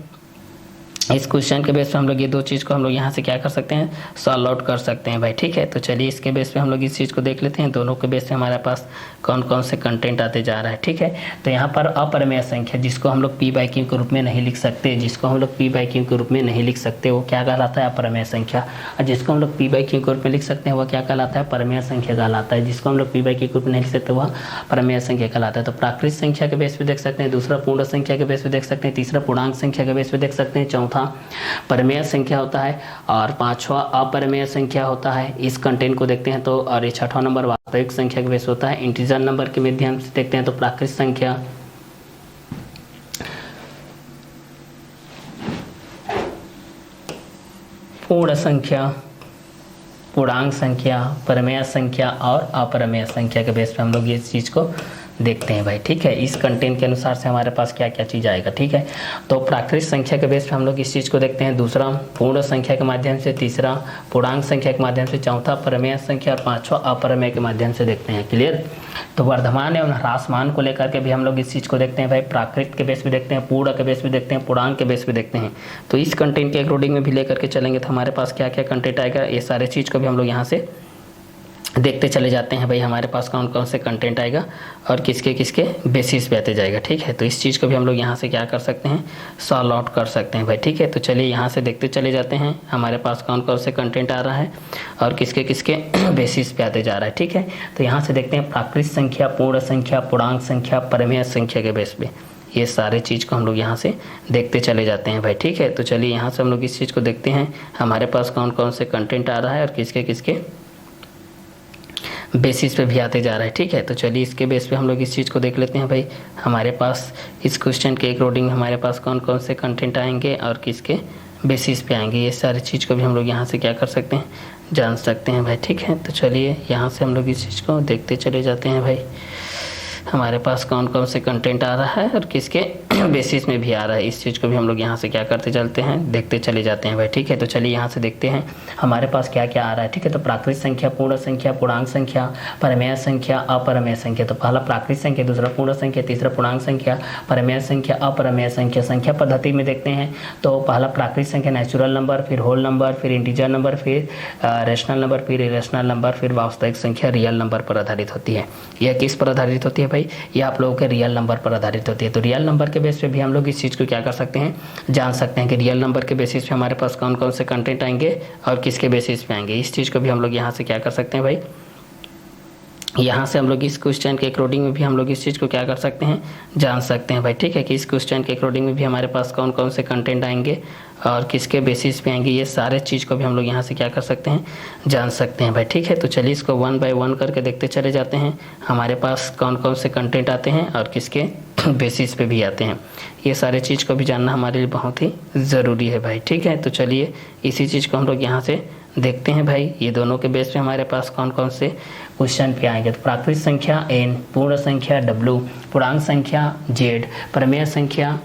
Speaker 1: इस क्वेश्चन के बेस पे हम लोग ये दो चीज़ को हम लोग यहाँ से क्या कर सकते हैं, सॉल्व आउट कर सकते हैं भाई। ठीक है, तो चलिए इसके बेस पे हम लोग इस चीज़ को देख लेते हैं, दोनों के बेस पे हमारे पास कौन कौन से कंटेंट आते जा रहा है। ठीक है, तो यहाँ पर अपरमेय संख्या, जिसको हम लोग पी बाई क्यू के रूप में नहीं लिख सकते, जिसको हम लोग पी बाई क्यू के रूप में नहीं लिख सकते, वो क्या कहलाता है, अपरमेय संख्या। और जिसको हम लोग पी बाई क्यू के रूप में लिख सकते हैं वह क्या कहलाता है, परमेय संख्या कहलाता है। जिसको हम लोग पी बाई क्यू के रूप में नहीं लिख सकते वह परमेय संख्या कहलाता है। तो प्राकृत संख्या के बेस पे देख सकते हैं, दूसरा पूर्ण संख्या के बेस पे देख सकते हैं, तीसरा पूर्णांक संख्या के बेस पे देख सकते हैं, चौथा परमेय संख्या होता है और पांचवा अपरमेय संख्या होता है। इस कंटेंट को देखते हैं तो, और ये छठवां नंबर वास्तविक संख्या के बेस होता है। इंटीजर नंबर के माध्यम से देखते हैं तो प्राकृत संख्या, पूर्ण संख्या, पूर्णांक संख्या, परमेय संख्या और अपरमेय संख्या के बेस पे हम लोग ये चीज़ को देखते हैं भाई। ठीक है, इस कंटेंट के अनुसार से हमारे पास क्या क्या चीज़ आएगा। ठीक है, तो प्राकृत संख्या के बेस पे हम लोग इस चीज़ को देखते हैं, दूसरा पूर्ण संख्या के माध्यम से, तीसरा पूर्णांक संख्या के माध्यम से, चौथा परमेय संख्या और पांचवा अपरमेय के माध्यम से देखते हैं। क्लियर, तो वर्धमान एवं ह्रासमान को लेकर के भी हम लोग इस चीज़ को देखते हैं भाई, प्राकृत के बेस पे देखते हैं, पूर्ण के बेस पे देखते हैं, पूर्णांक के बेस पे देखते हैं। तो इस कंटेंट के अकॉर्डिंग में भी लेकर के चलेंगे तो हमारे पास क्या क्या कंटेंट आएगा, ये सारे चीज़ को भी हम लोग यहाँ से देखते चले जाते हैं भाई, हमारे पास कौन कौन से कंटेंट आएगा और किसके किसके बेसिस पे आते जाएगा। ठीक है, तो इस चीज़ को भी हम लोग यहाँ से क्या कर सकते हैं, सॉल्व आउट कर सकते हैं भाई। ठीक है, तो चलिए यहाँ से देखते चले जाते हैं हमारे पास कौन कौन से कंटेंट आ रहा है और किसके किसके बेसिस पे आते जा रहा है। ठीक है, तो यहाँ से देखते हैं प्राकृत संख्या, पूर्ण संख्या, पूर्णांक संख्या, परमेय संख्या के बेस पे, ये सारे चीज़ को हम लोग यहाँ से देखते चले जाते हैं भाई। ठीक है, तो चलिए यहाँ से हम लोग इस चीज़ को देखते हैं हमारे पास कौन कौन से कंटेंट आ रहा है और किसके किसके बेसिस पे भी आते जा रहा है। ठीक है, तो चलिए इसके बेस पे हम लोग इस चीज़ को देख लेते हैं भाई, हमारे पास इस क्वेश्चन के अकॉर्डिंग हमारे पास कौन कौन से कंटेंट आएंगे और किसके बेसिस पे आएंगे, ये सारी चीज़ को भी हम लोग यहाँ से क्या कर सकते हैं, जान सकते हैं भाई। ठीक है, तो चलिए यहाँ से हम लोग इस चीज़ को देखते चले जाते हैं भाई, हमारे पास कौन कौन से कंटेंट आ रहा है और किसके बेसिस में भी आ रहा है, इस चीज़ को भी हम लोग यहाँ से क्या करते चलते हैं, देखते चले जाते हैं भाई। ठीक है, तो चलिए यहाँ से देखते हैं हमारे पास क्या क्या आ रहा है। ठीक है, तो प्राकृत संख्या, पूर्ण संख्या, पूर्णांक संख्या, परमेय संख्या, अपरमेय संख्या। तो पहला प्राकृत संख्या, दूसरा पूर्ण संख्या, तीसरा पूर्णांक संख्या, परमेय संख्या, अपरमेय संख्या। संख्या पद्धति में देखते हैं तो पहला प्राकृत संख्या नेचुरल नंबर, फिर होल नंबर, फिर इंटीजर नंबर, फिर रेशनल नंबर, फिर इरेशनल नंबर, फिर वास्तविक संख्या रियल नंबर पर आधारित होती है। यह किस पर आधारित होती है भाई, ये आप लोगों के रियल नंबर पर आधारित होती है। तो रियल नंबर के बेस पे भी हम लोग इस चीज़ को क्या कर सकते हैं, जान सकते हैं कि रियल नंबर के बेसिस पे हमारे पास कौन कौन से कंटेंट आएंगे और किसके बेसिस पे आएंगे, इस चीज़ को भी हम लोग यहाँ से क्या कर सकते हैं भाई, यहाँ से हम लोग इस क्वेश्चन के अकॉर्डिंग में भी हम लोग इस चीज़ को क्या कर सकते हैं, जान सकते हैं भाई। ठीक है, कि इस क्वेश्चन के अकॉर्डिंग में भी हमारे पास कौन कौन से कंटेंट आएंगे और किसके बेसिस पे आएंगे, ये सारे चीज़ को भी हम लोग यहाँ से क्या कर सकते हैं, जान सकते हैं भाई। ठीक है, तो चलिए इसको वन बाय वन करके देखते चले जाते हैं हमारे पास कौन कौन से कंटेंट आते हैं और किसके बेसिस पे भी आते हैं, ये सारे चीज़ को भी जानना हमारे लिए बहुत ही ज़रूरी है भाई। ठीक है, तो चलिए इसी चीज़ को हम लोग यहाँ से देखते हैं भाई, ये दोनों के बेस पे हमारे पास कौन कौन से क्वेश्चन पे आएंगे। तो प्राकृत संख्या n, पूर्ण संख्या w, पूर्णांक संख्या z, परमेय संख्या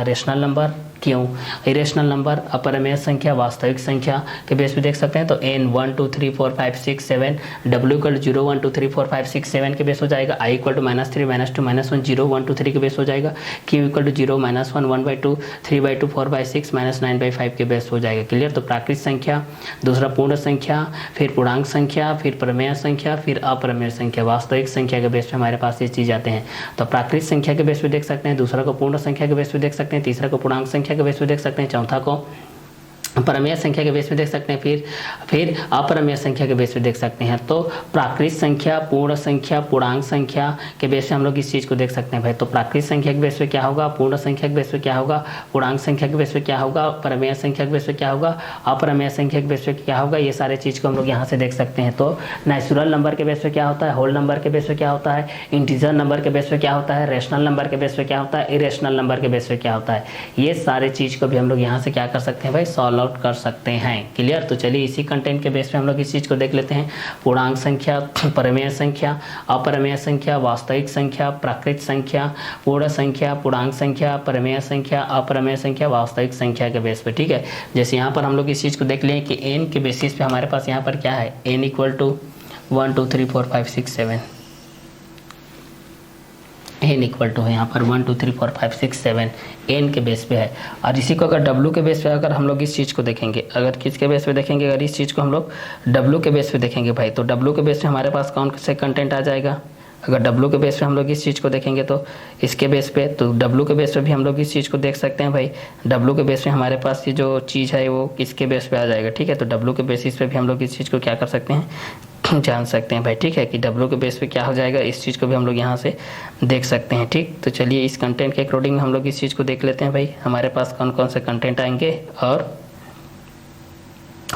Speaker 1: रेशनल नंबर क्यों? इरेशनल नंबर, अपरिमेय संख्या, वास्तविक संख्या के बेस पे देख सकते हैं तो n 1 2 3 4 5 6 7, w इक्वल 0 1 2 3 4 5 6 7 के बेस हो जाएगा, i इक्वल टू -3 -2 -1 0 1 2 3 के बेस हो जाएगा, q इक्वल टू 0 -1 1/2 3/2 4/6 -9/5 के बेस हो जाएगा। क्लियर? तो प्राकृत संख्या, दूसरा पूर्ण संख्या, फिर पूर्णांक संख्या, फिर प्रमेय संख्या, फिर अपरिमेय संख्या, वास्तविक संख्या के बेस पे हमारे पास ये चीज़ आते हैं। तो प्राकृत संख्या के बेस पे देख सकते हैं, दूसरा को पूर्ण संख्या के बेस पे देख सकते हैं, तीसरा को पूर्णांक संख्या के बेस पे देख सकते हैं, चौथा को परमेय संख्या के बेस पे देख सकते हैं, फिर अपरमेय संख्या के बेस पे देख सकते हैं। तो प्राकृत संख्या, पूर्ण संख्या, पूर्णांक संख्या के बेस पे हम लोग इस चीज़ को देख सकते हैं भाई। तो प्राकृत संख्या के बेस पे क्या होगा, पूर्ण संख्या के बेस पे क्या होगा, पूर्णांक संख्या के बेस पे क्या होगा, परमेय संख्या के बेस पे क्या होगा, अपरमेय संख्या के बेस पे क्या होगा, ये सारे चीज़ को हम लोग यहाँ से देख सकते हैं। तो नेचुरल नंबर के बेस पे क्या होता है, होल नंबर के बेस पे क्या होता है, इंटीजर नंबर के बेस पे क्या होता है, रेशनल नंबर के बेस पे क्या होता है, इरेशनल नंबर के बेस पे क्या होता है, ये सारे चीज़ को भी हम लोग यहाँ से क्या कर सकते हैं भाई, सॉल्व आउट कर सकते हैं। क्लियर? तो चलिए इसी कंटेंट के बेस पे हम लोग इस चीज़ को देख लेते हैं। पूर्णांक संख्या, परमेय संख्या, अपरमेय संख्या, वास्तविक संख्या, प्राकृत संख्या, पूर्ण संख्या, पूर्णांक संख्या, परमेय संख्या, अपरमेय संख्या, वास्तविक संख्या के बेस पे। ठीक है, जैसे यहाँ पर हम लोग इस चीज़ को देख लें कि n के बेसिस पे हमारे पास यहाँ पर क्या है, n equal to 1 2 3 4 5 6 7, n equal to है यहाँ पर 1 2 3 4 5 6 7 n के बेस पे है। और इसी को अगर w के बेस पे अगर हम लोग इस चीज़ को देखेंगे, अगर किसके बेस पे देखेंगे, अगर इस चीज़ को हम लोग w के बेस पे देखेंगे भाई, तो w के बेस पे हमारे पास कौन से कंटेंट आ जाएगा। अगर w के बेस पे हम लोग इस चीज़ को देखेंगे तो इसके बेस पे, तो w के बेस पे भी हम लोग इस चीज़ को देख सकते हैं भाई। w के बेस पे हमारे पास ये जो चीज़ है वो किसके बेस पे आ जाएगा। ठीक है, तो w के बेसिस पे भी हम लोग इस चीज़ को क्या कर सकते हैं, जान सकते हैं भाई। ठीक है, कि w के बेस पे क्या हो जाएगा, इस चीज़ को भी हम लोग यहाँ से देख सकते हैं। ठीक, तो चलिए इस कंटेंट के अकॉर्डिंग हम लोग इस चीज़ को देख लेते हैं भाई, हमारे पास कौन कौन से कंटेंट आएंगे और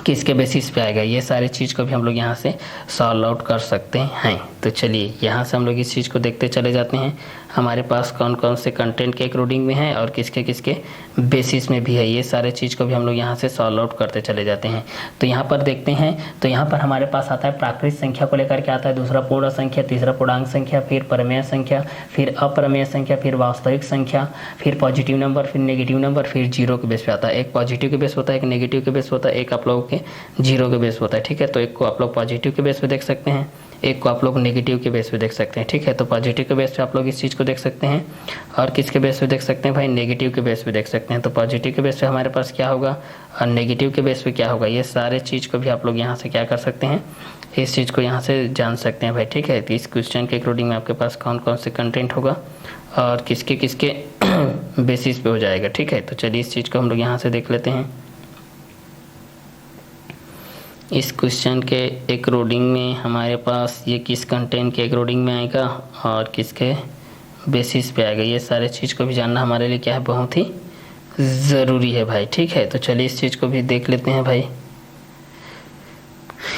Speaker 1: किसके बेसिस पे आएगा, ये सारी चीज़ को भी हम लोग यहाँ से सॉल्व आउट कर सकते हैं। तो चलिए यहाँ से हम लोग इस चीज़ को देखते चले जाते हैं, हमारे पास कौन कौन से कंटेंट के अकॉर्डिंग में है और किसके किसके बेसिस में भी है, ये सारे चीज़ को भी हम लोग यहाँ से सॉल्व आउट करते चले जाते हैं। तो यहाँ पर देखते हैं, तो यहाँ पर हमारे पास आता है प्राकृत संख्या को लेकर के आता है, दूसरा पूर्ण संख्या, तीसरा पूर्णांक संख्या, फिर परमेय संख्या, फिर अपरमेय संख्या, फिर वास्तविक संख्या, फिर पॉजिटिव नंबर, फिर नेगेटिव नंबर, फिर जीरो के बेस पे आता है। एक पॉजिटिव के बेस होता है, एक नेगेटिव के बेस होता है, एक आप लोगों के जीरो के बेस होता है। ठीक है, तो एक को आप लोग पॉजिटिव के बेस पे देख सकते हैं, एक को आप लोग नेगेटिव के बेस पे देख सकते हैं। ठीक है, तो पॉजिटिव के बेस पे आप लोग इस चीज़ को देख सकते हैं और किसके बेस पे देख सकते हैं भाई, नेगेटिव के बेस पे देख सकते हैं। तो पॉजिटिव के बेस पे हमारे पास क्या होगा और नेगेटिव के बेस पे क्या होगा, ये सारे चीज़ को भी आप लोग यहाँ से क्या कर सकते हैं, इस चीज़ को यहाँ से जान सकते हैं भाई। ठीक है, तो इस क्वेश्चन के अकॉर्डिंग में आपके पास कौन कौन से कंटेंट होगा और किसके किसके बेसिस पे हो जाएगा। ठीक है, तो चलिए इस चीज़ को हम लोग यहाँ से देख लेते हैं। इस क्वेश्चन के अकॉर्डिंग में हमारे पास ये किस कंटेंट के अकॉर्डिंग में आएगा और किसके बेसिस पे आएगा, ये सारे चीज़ को भी जानना हमारे लिए क्या है, बहुत ही ज़रूरी है भाई। ठीक है, तो चलिए इस चीज़ को भी देख लेते हैं भाई।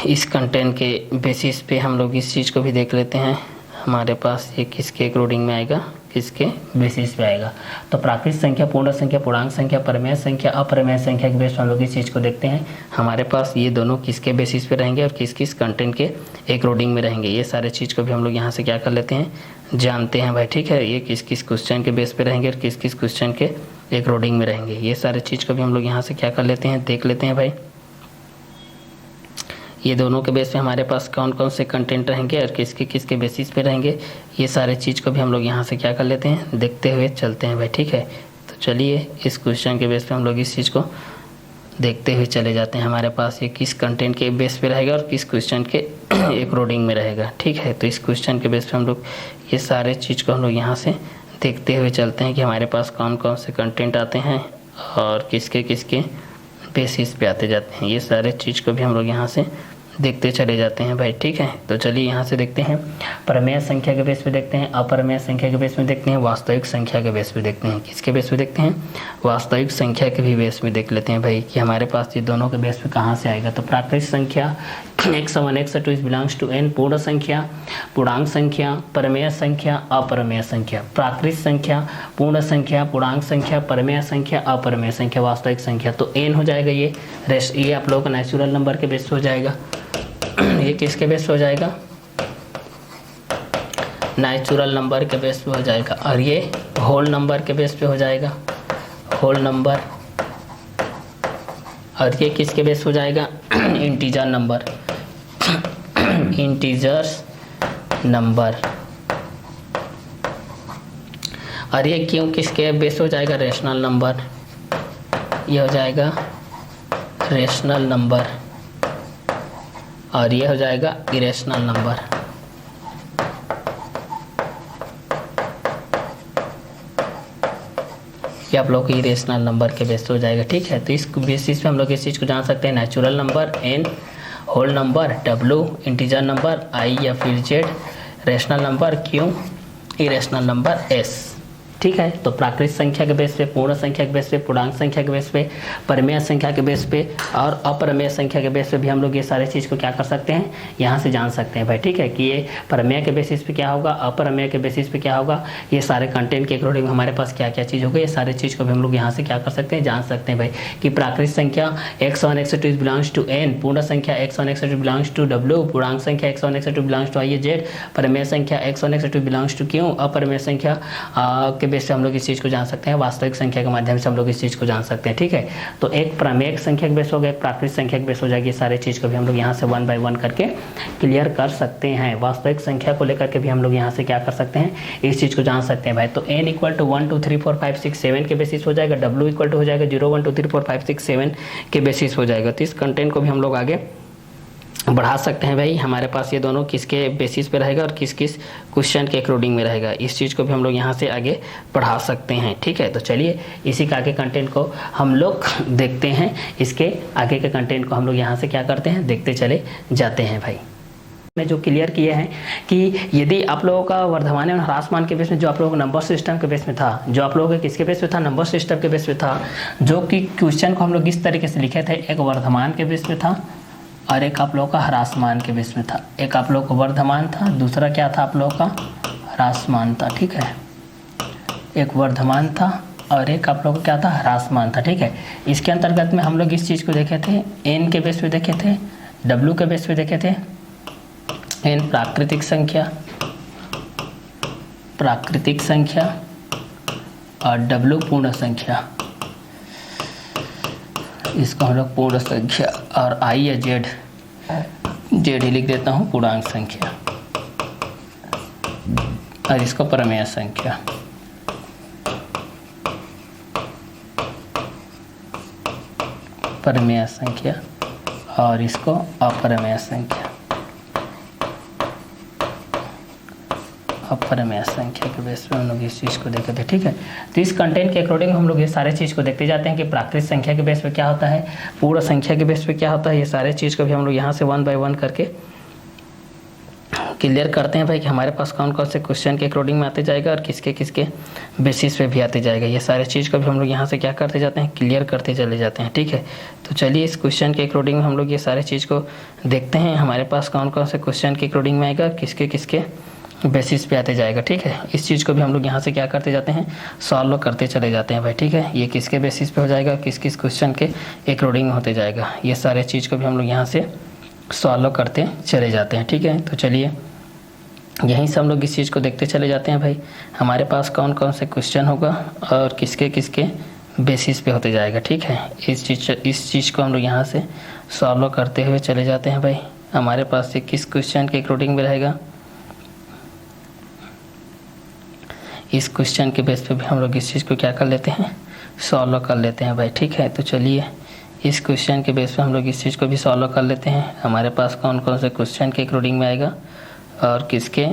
Speaker 1: इस कंटेंट के बेसिस पे हम लोग इस चीज़ को भी देख लेते हैं, हमारे पास ये किसके अकॉर्डिंग में आएगा, किसके बेसिस पे आएगा। तो प्राकृत संख्या, पूर्ण संख्या, पूर्णांक संख्या, परमेय संख्या, अपरमेय संख्या के बेस पे हम लोग इस चीज़ को देखते हैं, हमारे पास ये दोनों किसके बेसिस पे रहेंगे और किस किस कंटेंट के अकॉर्डिंग में रहेंगे, ये सारे चीज़ को भी हम लोग यहाँ से क्या कर लेते हैं, जानते हैं भाई। ठीक है, ये किस किस क्वेश्चन के बेस पे रहेंगे और किस किस क्वेश्चन के अकॉर्डिंग में रहेंगे, ये सारे चीज़ को भी हम लोग यहाँ से क्या कर लेते हैं, देख लेते हैं भाई। ये दोनों के बेस पे हमारे पास कौन कौन से कंटेंट रहेंगे और किसके किसके बेसिस पे रहेंगे, ये सारे चीज़ को भी हम लोग यहाँ से क्या कर लेते हैं, देखते हुए चलते हैं भाई। ठीक है, तो चलिए इस क्वेश्चन के बेस पे हम लोग इस चीज़ को देखते हुए चले जाते हैं, हमारे पास ये किस कंटेंट के बेस पे रहेगा और किस क्वेश्चन के अकॉर्डिंग में रहेगा। ठीक है, तो इस क्वेश्चन के बेस पे हम लोग ये सारे चीज़ को हम लोग यहाँ से देखते हुए चलते हैं कि हमारे पास कौन कौन से कंटेंट आते हैं और किसके किसके बेसिस पे आते जाते हैं, ये सारे चीज़ को भी हम लोग यहाँ से देखते चले जाते हैं भाई। ठीक है, तो चलिए यहाँ से देखते हैं, परमेय संख्या के बेस पे देखते हैं, अपरमेय संख्या के बेस में देखते हैं, वास्तविक संख्या के बेस पे देखते हैं। किसके बेस पे देखते हैं, वास्तविक संख्या के भी बेस में देख लेते हैं भाई कि हमारे पास ये दोनों के बेस पे कहाँ से आएगा। तो प्राकृत संख्या x1 x2 is belongs to n, पूर्ण संख्या, पूर्णांक संख्या, परमेय संख्या, अपरमेय संख्या, प्राकृत संख्या, पूर्ण संख्या, पूर्णांक संख्या, परमेय संख्या, अपरमेय संख्या, वास्तविक संख्या। तो n हो जाएगा ये आप लोगों का नेचुरल नंबर के बेस पे हो जाएगा। ये किसके बेस पे हो जाएगा, नेचुरल नंबर के बेस पे हो जाएगा। और ये होल नंबर के बेस पे हो जाएगा, होल नंबर और ये किसके बेस हो जाएगा, इंटीजर नंबर, इंटीजर्स नंबर। और ये क्यों किसके बेस हो जाएगा, रेशनल नंबर, ये हो जाएगा रेशनल नंबर, और ये हो जाएगा इरेशनल नंबर। ये आप लोग इरेशनल नंबर के बेस हो जाएगा, ठीक है। तो इस बेसिस पे हम लोग इस चीज़ को जान सकते हैं, natural number n, whole number w, integer number i या फिर z, rational number q, irrational number s, ठीक है। तो प्राकृतिक संख्या के बेस पे, पूर्ण संख्या के बेस पे, पूर्णांक संख्या के बेस पे, परिमेय संख्या के बेस पे और अपरिमेय संख्या के बेस पे भी हम लोग ये सारे चीज़ को क्या कर सकते हैं, यहाँ से जान सकते हैं भाई, ठीक है। कि ये परिमेय के बेसिस पे क्या होगा, अपरिमेय के बेसिस पे क्या होगा, ये सारे कंटेंट के अकॉर्डिंग हमारे पास क्या क्या चीज़ होगा, ये सारे चीज़ को भी हम लोग यहाँ से क्या कर सकते हैं, जान सकते हैं भाई। कि प्राकृतिक संख्या x1 x2 belongs to n, पूर्ण संख्या x1 x2 belongs to w, पूर्णांक संख्या x1 x2 belongs to i z, परिमेय संख्या x1 x2 belongs to q, अपरिमेय संख्या के बेस पे हम लोग इस चीज़ को जान सकते हैं, वास्तविक संख्या के माध्यम से हम लोग इस चीज़ को जान सकते हैं, ठीक है। तो एक प्रमेय संख्या के बेस हो गया, एक प्राकृतिक संख्या के बेस हो जाएगी, सारे चीज़ को भी हम लोग यहाँ से 1 बाय 1 करके क्लियर कर सकते हैं। वास्तविक संख्या को लेकर के भी हम लोग यहाँ से क्या कर सकते हैं, इस चीज़ को जान सकते हैं भाई। तो n इक्वल टू 1 2 3 4 5 6 7 के बेसिस हो जाएगा, w इक्वल टू हो जाएगा 0 1 2 3 4 5 6 7 के बेसिस हो जाएगा। तो इस कंटेंट को भी हम लोग आगे बढ़ा सकते हैं भाई। हमारे पास ये दोनों किसके बेसिस पे रहेगा और किस किस क्वेश्चन के अकॉर्डिंग में रहेगा, इस चीज़ को भी हम लोग यहाँ से आगे बढ़ा सकते हैं, ठीक है। तो चलिए इसी के आगे कंटेंट को हम लोग देखते हैं, इसके आगे के कंटेंट को हम लोग यहाँ से क्या करते हैं, देखते चले जाते हैं भाई। ने जो क्लियर किए हैं कि यदि आप लोगों का वर्धमान और ह्रासमान के बेस में, जो आप लोगों का नंबर सिस्टम के बेस में था, जो आप लोगों के किसके बेस पे था, नंबर सिस्टम के बेस पे था, जो कि क्वेश्चन को हम लोग इस तरीके से लिखे थे, एक वर्धमान के बेस पे था और एक आप लोगों का ह्रासमान के बेस में था। एक आप लोगों का वर्धमान था, दूसरा क्या था आप लोगों का ह्रासमान था, ठीक है। एक वर्धमान था और एक आप लोगों का क्या था, ह्रासमान था, ठीक है। इसके अंतर्गत में हम लोग इस चीज़ को देखे थे, n के बेस पे देखे थे, w के बेस पे देखे थे, n प्राकृतिक संख्या और w पूर्ण संख्या, इसको हम लोग पूर्ण संख्या, और i या z ही लिख देता हूँ पूर्णांक संख्या, और इसको परिमेय संख्या। परिमेय संख्या और इसको अपरिमेय संख्या, अपरिमेय संख्या के बेस पे हम लोग इस चीज़ को देखे थे, ठीक है। तो इस कंटेंट के अकॉर्डिंग हम लोग ये सारे चीज़ को देखते जाते हैं कि प्राकृतिक संख्या के बेस पे क्या होता है, पूर्ण संख्या के बेस पे क्या होता है, ये सारे चीज़ को भी हम लोग यहाँ से 1 बाय 1 करके क्लियर करते हैं भाई कि हमारे पास कौन कौन से क्वेश्चन के अकॉर्डिंग में आते जाएगा और किसके किसके बेसिस पे भी आते जाएगा। ये सारे चीज़ को भी हम लोग यहाँ से क्या करते जाते हैं, क्लियर करते चले जाते हैं, ठीक है। तो चलिए इस क्वेश्चन के अकॉर्डिंग में हम लोग ये सारे चीज़ को देखते हैं, हमारे पास कौन कौन से क्वेश्चन के अकॉर्डिंग में आएगा, किसके किसके बेसिस पे आते जाएगा, ठीक है। इस चीज़ को भी हम लोग यहाँ से क्या करते जाते हैं, सॉल्व करते चले जाते हैं भाई, ठीक है। ये किसके बेसिस पे हो जाएगा, किस किस क्वेश्चन के अकॉर्डिंग होते जाएगा, ये सारे चीज़ को भी हम लोग यहाँ से सॉल्व करते चले जाते हैं, ठीक है। तो चलिए यहीं से हम लोग इस चीज़ को देखते चले जाते हैं भाई, हमारे पास कौन कौन से क्वेश्चन होगा और किसके किसके बेसिस पे होते जाएगा, ठीक है। इस चीज़ को हम लोग यहाँ से सॉल्व करते हुए चले जाते हैं भाई। हमारे पास ये किस क्वेश्चन के अकॉर्डिंग में रहेगा, इस क्वेश्चन के बेस पे भी हम लोग इस चीज़ को क्या कर लेते हैं, सॉल्व कर लेते हैं भाई, ठीक है। तो चलिए इस क्वेश्चन के बेस पे हम लोग इस चीज़ को भी सॉल्व कर लेते हैं, हमारे पास कौन कौन से क्वेश्चन के अकॉर्डिंग में आएगा और किसके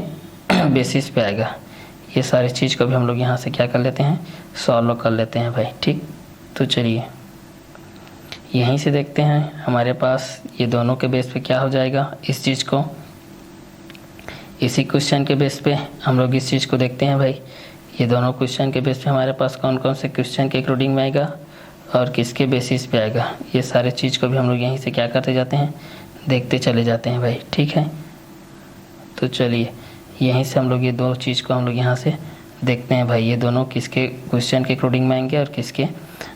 Speaker 1: बेसिस पे आएगा, ये सारी चीज़ को भी हम लोग यहाँ से क्या कर लेते हैं, सॉल्व कर लेते हैं भाई, ठीक। तो चलिए यहीं से देखते हैं हमारे पास ये दोनों के बेस पे क्या हो जाएगा, इस चीज़ को इसी क्वेश्चन के बेस पे हम लोग इस चीज़ को देखते हैं भाई। ये दोनों क्वेश्चन के बेस पे हमारे पास कौन कौन से क्वेश्चन के अकॉर्डिंग में आएगा और किसके बेसिस पे आएगा, ये सारे चीज़ को भी हम लोग यहीं से क्या करते जाते हैं, देखते चले जाते हैं भाई, ठीक है। तो चलिए यहीं से हम लोग ये दो चीज़ को हम लोग यहाँ से देखते हैं भाई, ये दोनों किसके क्वेश्चन के अकॉर्डिंग में आएंगे और किसके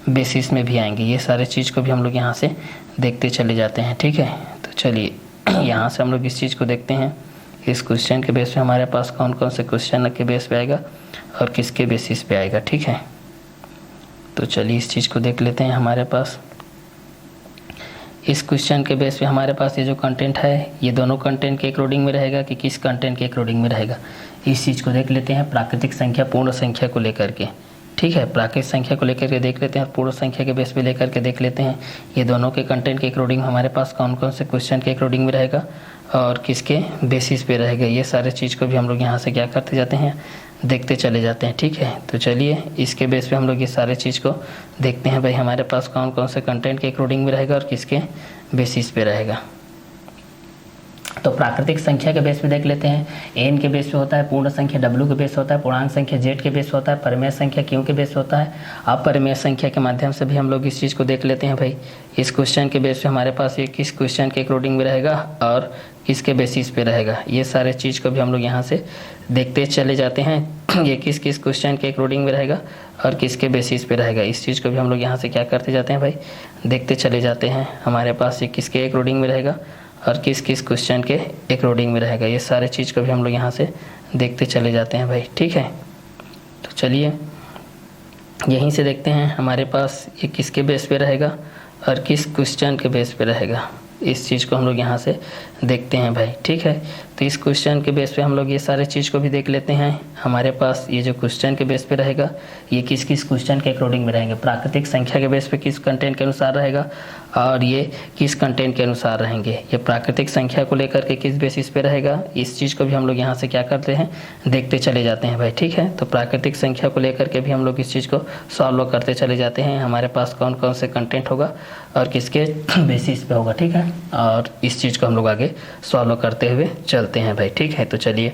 Speaker 1: बेसिस में भी आएंगे, ये सारे चीज़ को भी हम लोग यहाँ से देखते चले जाते हैं, ठीक है। तो चलिए यहाँ से हम लोग इस चीज़ को देखते हैं, इस क्वेश्चन के बेस पे हमारे पास कौन कौन से क्वेश्चन के बेस पे आएगा और किसके बेसिस पे आएगा, ठीक है। तो चलिए इस चीज़ को देख लेते हैं। हमारे पास इस क्वेश्चन के बेस पे हमारे पास ये जो कंटेंट है ये दोनों कंटेंट के अकॉर्डिंग में रहेगा कि किस कंटेंट के अकॉर्डिंग में रहेगा, इस चीज़ को देख लेते हैं प्राकृतिक संख्या पूर्ण संख्या को लेकर के। ठीक है, प्राकृतिक संख्या को लेकर के देख लेते हैं और पूर्ण संख्या के बेस पे लेकर के देख लेते हैं ये दोनों के कंटेंट के अकॉर्डिंग हमारे पास कौन कौन से क्वेश्चन के अकॉर्डिंग में रहेगा और किसके बेसिस पे रहेगा। ये सारे चीज़ को भी हम लोग यहाँ से क्या करते जाते हैं, देखते चले जाते हैं। ठीक है, तो चलिए इसके बेस पे हम लोग ये सारे चीज़ को देखते हैं भाई हमारे पास कौन कौन से कंटेंट के अकॉर्डिंग में रहेगा और किसके बेसिस पे रहेगा। तो प्राकृतिक संख्या के बेस पे देख लेते हैं, एन के बेस पे होता है, पूर्ण संख्या डब्ल्यू के बेस होता है, पूर्णांक संख्या जेड के बेस होता है, परिमेय संख्या क्यू के बेस होता है। अब परिमेय संख्या के माध्यम से भी हम लोग इस चीज़ को देख लेते हैं भाई इस क्वेश्चन के बेस पे हमारे पास ये किस क्वेश्चन के अकॉर्डिंग में रहेगा और किसके बेसिस पे रहेगा। ये सारे चीज़ को भी हम लोग यहाँ से देखते चले जाते हैं ये किस किस क्वेश्चन के अकॉर्डिंग में रहेगा और किसके बेसिस पे रहेगा। इस चीज़ को भी हम लोग यहाँ से क्या करते जाते हैं भाई, देखते चले जाते हैं हमारे पास ये किसके अकॉर्डिंग में रहेगा और किस किस क्वेश्चन के अकॉर्डिंग में रहेगा। ये सारे चीज़ को भी हम लोग यहाँ से देखते चले जाते हैं भाई। ठीक है, तो चलिए यहीं से देखते हैं हमारे पास ये किसके बेस पे रहेगा और किस क्वेश्चन के बेस पे रहेगा। इस चीज़ को हम लोग यहाँ से देखते हैं भाई। ठीक है, तो इस क्वेश्चन के बेस पे हम लोग ये सारे चीज़ को भी देख लेते हैं। हमारे पास ये जो क्वेश्चन के बेस पे रहेगा ये किस किस क्वेश्चन के अकॉर्डिंग में रहेंगे, प्राकृतिक संख्या के बेस पे किस कंटेंट के अनुसार रहेगा और ये किस कंटेंट के अनुसार रहेंगे। ये प्राकृतिक संख्या को लेकर के किस बेसिस पे रहेगा, इस चीज़ को भी हम लोग यहाँ से क्या करते हैं, देखते चले जाते हैं भाई। ठीक है, तो प्राकृतिक संख्या को लेकर के भी हम लोग इस चीज़ को सॉल्व करते चले जाते हैं हमारे पास कौन कौन से कंटेंट होगा और किसके बेसिस पे होगा। ठीक है, और इस चीज़ को हम लोग आगे सॉल्व करते हुए चलते हैं भाई। ठीक है, तो चलिए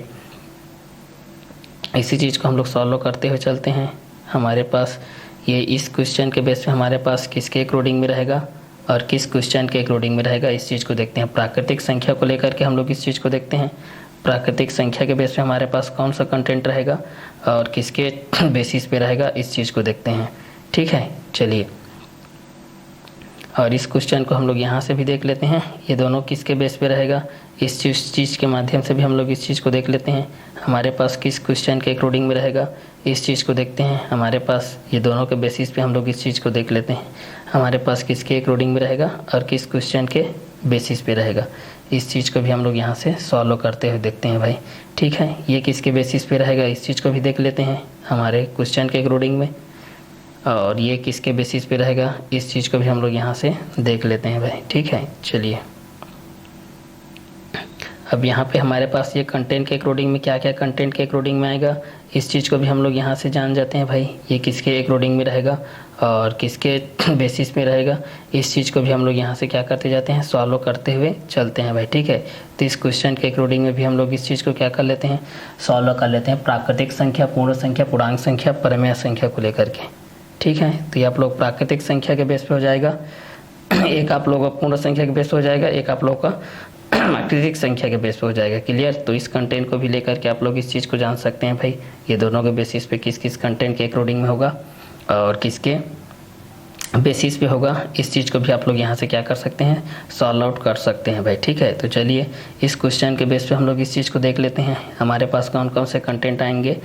Speaker 1: इसी चीज़ को हम लोग सॉल्व करते हुए चलते हैं। हमारे पास ये इस क्वेश्चन के बेस पे हमारे पास किसके अकॉर्डिंग में रहेगा और किस क्वेश्चन के अकॉर्डिंग में रहेगा, इस चीज़ को देखते हैं। प्राकृतिक संख्या को लेकर के हम लोग इस चीज़ को देखते हैं, प्राकृतिक संख्या के बेस पे हमारे पास कौन सा कंटेंट रहेगा और किसके बेसिस पे रहेगा, इस चीज़ को देखते हैं। ठीक है, चलिए और इस क्वेश्चन को हम लोग यहाँ से भी देख लेते हैं ये दोनों किसके बेस पे रहेगा। इस चीज़ के माध्यम से भी हम लोग इस चीज़ को देख लेते हैं हमारे पास किस क्वेश्चन के अकॉर्डिंग में रहेगा, इस चीज़ को देखते हैं। हमारे पास ये दोनों के बेसिस पे हम लोग इस चीज़ को देख लेते हैं हमारे पास किसके अकॉर्डिंग में रहेगा और किस क्वेश्चन के बेसिस पे रहेगा। इस चीज़ को भी हम लोग यहाँ से सॉल्व करते हुए देखते हैं भाई। ठीक है, ये किसके बेसिस पे रहेगा, इस चीज़ को भी देख लेते हैं हमारे क्वेश्चन के अकॉर्डिंग में, और ये किसके बेसिस पे रहेगा, इस चीज़ को भी हम लोग यहाँ से देख लेते हैं भाई। ठीक है, चलिए अब यहाँ पे हमारे पास ये कंटेंट के अकॉर्डिंग में क्या क्या कंटेंट के अकॉर्डिंग में आएगा, इस चीज़ को भी हम लोग यहाँ से जान जाते हैं भाई। ये किसके अकॉर्डिंग में रहेगा और किसके बेसिस में रहेगा, इस चीज़ को भी हम लोग यहाँ से क्या करते जाते हैं, सॉल्व करते हुए चलते हैं भाई। ठीक है, तो इस क्वेश्चन के अकॉर्डिंग में भी हम लोग इस चीज़ को क्या कर लेते हैं, सॉल्व कर लेते हैं प्राकृतिक संख्या, पूर्ण संख्या, पूर्णांक संख्या, परिमेय संख्या को लेकर के। ठीक है, तो ये आप लोग प्राकृतिक संख्या के बेस पे हो जाएगा, एक आप लोगों का पूर्ण संख्या के बेस पे हो जाएगा, एक आप लोगों का प्राकृतिक संख्या के बेस पे हो जाएगा। क्लियर, तो इस कंटेंट को भी लेकर के आप लोग इस चीज़ को जान सकते हैं भाई ये दोनों के बेसिस पे किस किस कंटेंट के अकॉर्डिंग में होगा और किसके बेसिस पे होगा। इस चीज़ को भी आप लोग यहाँ से क्या कर सकते हैं, सॉल्व आउट कर सकते हैं भाई। ठीक है, तो चलिए इस क्वेश्चन के बेस पे हम लोग इस चीज़ को देख लेते हैं हमारे पास कौन कौन से कंटेंट आएंगे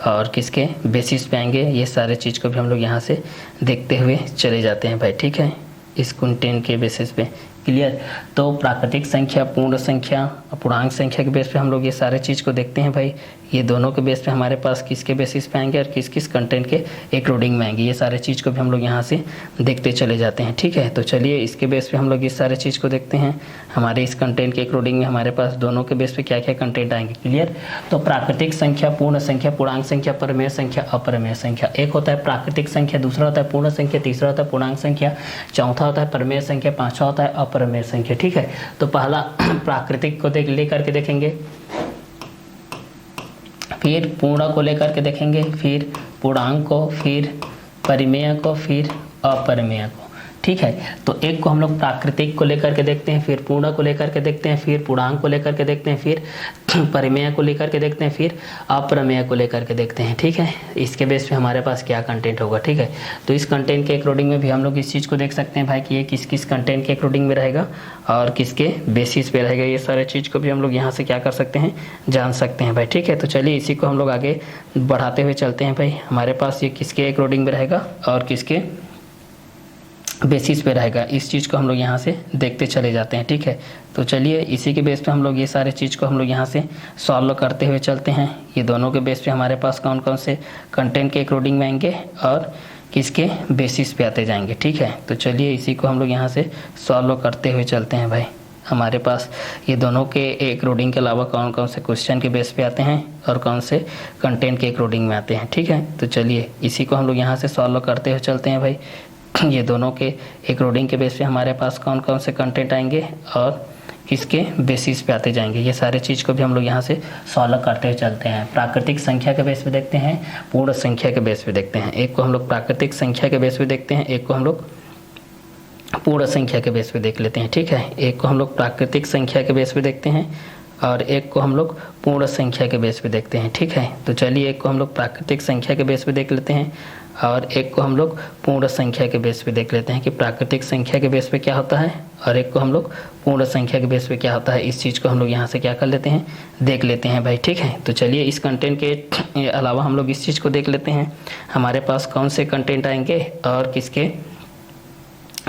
Speaker 1: और किसके बेसिस पे आएंगे। ये सारे चीज़ को भी हम लोग यहाँ से देखते हुए चले जाते हैं भाई। ठीक है, इस कंटेंट के बेसिस पे। क्लियर, तो प्राकृतिक संख्या, पूर्ण संख्या, पूर्णांक संख्या के बेस पे हम लोग ये सारे चीज़ को देखते हैं भाई। ये दोनों के बेस पे हमारे पास किसके बेसिस पे आएंगे और किस किस कंटेंट के अकॉर्डिंग में आएंगे, ये सारे चीज़ को भी हम लोग यहाँ से देखते चले जाते हैं। ठीक है, तो चलिए इसके बेस पे हम लोग इस सारे चीज़ को देखते हैं हमारे इस कंटेंट के अकॉर्डिंग में हमारे पास दोनों के बेस पे क्या क्या कंटेंट आएंगे। क्लियर, तो प्राकृतिक संख्या, पूर्ण संख्या, पूर्णांक संख्या, परिमेय संख्या, अपरिमेय संख्या। एक होता है प्राकृतिक संख्या, दूसरा होता है पूर्ण संख्या, तीसरा होता है पूर्णांक संख्या, चौथा होता है परिमेय संख्या, पांचवा होता है अपरिमेय संख्या। ठीक है, तो पहला प्राकृतिक को लेकर के देखेंगे, फिर पूर्ण को लेकर के देखेंगे, फिर पूर्णांक को, फिर परिमेय को, फिर अपरिमेय को। ठीक है, तो एक को हम लोग प्राकृतिक को लेकर के देखते हैं, फिर पूर्ण को लेकर के देखते हैं, फिर पूर्णांक को लेकर के देखते हैं, फिर परिमेय को लेकर के देखते हैं, फिर अपरिमेय को लेकर के देखते हैं। ठीक है, इसके बेस पे हमारे पास क्या कंटेंट होगा। ठीक है, तो इस कंटेंट के अकॉर्डिंग में भी हम लोग इस चीज़ को देख सकते हैं भाई कि ये किस किस कंटेंट के अकॉर्डिंग में रहेगा और किसके बेसिस पे रहेगा। ये सारे चीज़ को भी हम लोग यहाँ से क्या कर सकते हैं, जान सकते हैं भाई। ठीक है, तो चलिए इसी को हम लोग आगे बढ़ाते हुए चलते हैं भाई। हमारे पास ये किसके अकॉर्डिंग में रहेगा और किसके बेसिस पे रहेगा। इस चीज़ को हम लोग यहाँ से देखते चले जाते हैं, ठीक है। तो चलिए इसी के बेस पे हम लोग ये सारे चीज़ को हम लोग यहाँ से सॉल्व करते हुए चलते हैं। ये दोनों के बेस पे हमारे पास कौन कौन से कंटेंट के अकॉर्डिंग में आएंगे और किसके बेसिस पे आते जाएंगे, ठीक है। तो चलिए इसी को हम लोग यहाँ से सॉल्व करते हुए चलते हैं भाई। हमारे पास ये दोनों के अकॉर्डिंग के अलावा कौन कौन से क्वेश्चन के बेस पे आते हैं और कौन से कंटेंट के अकॉर्डिंग में आते हैं, ठीक है। तो चलिए इसी को हम लोग यहाँ से सॉल्व करते हुए चलते हैं भाई। ये दोनों के अकॉर्डिंग के बेस पे हमारे पास कौन कौन से कंटेंट आएंगे और किसके बेसिस पे आते जाएंगे, ये सारे चीज़ को भी हम लोग यहाँ से सॉल्व करते हुए चलते हैं। प्राकृतिक संख्या के बेस पे देखते हैं, पूर्ण संख्या के बेस पे देखते हैं। एक को हम लोग प्राकृतिक संख्या के बेस पे देखते हैं, एक को हम लोग पूर्ण संख्या के बेस पे देख लेते हैं, ठीक है। एक को हम लोग प्राकृतिक संख्या के बेस पे देखते हैं और एक को हम लोग पूर्ण संख्या के बेस पे देखते हैं, ठीक है। तो चलिए एक को हम लोग प्राकृतिक संख्या के बेस पे देख लेते हैं और एक को हम लोग पूर्ण संख्या के बेस पे देख लेते हैं कि प्राकृतिक संख्या के बेस पे क्या होता है और एक को हम लोग पूर्ण संख्या के बेस पे क्या होता है। इस चीज़ को हम लोग यहाँ से क्या कर लेते हैं, देख लेते हैं भाई, ठीक है। तो चलिए इस कंटेंट के अलावा हम लोग इस चीज़ को देख लेते हैं, हमारे पास कौन से कंटेंट आएंगे और किसके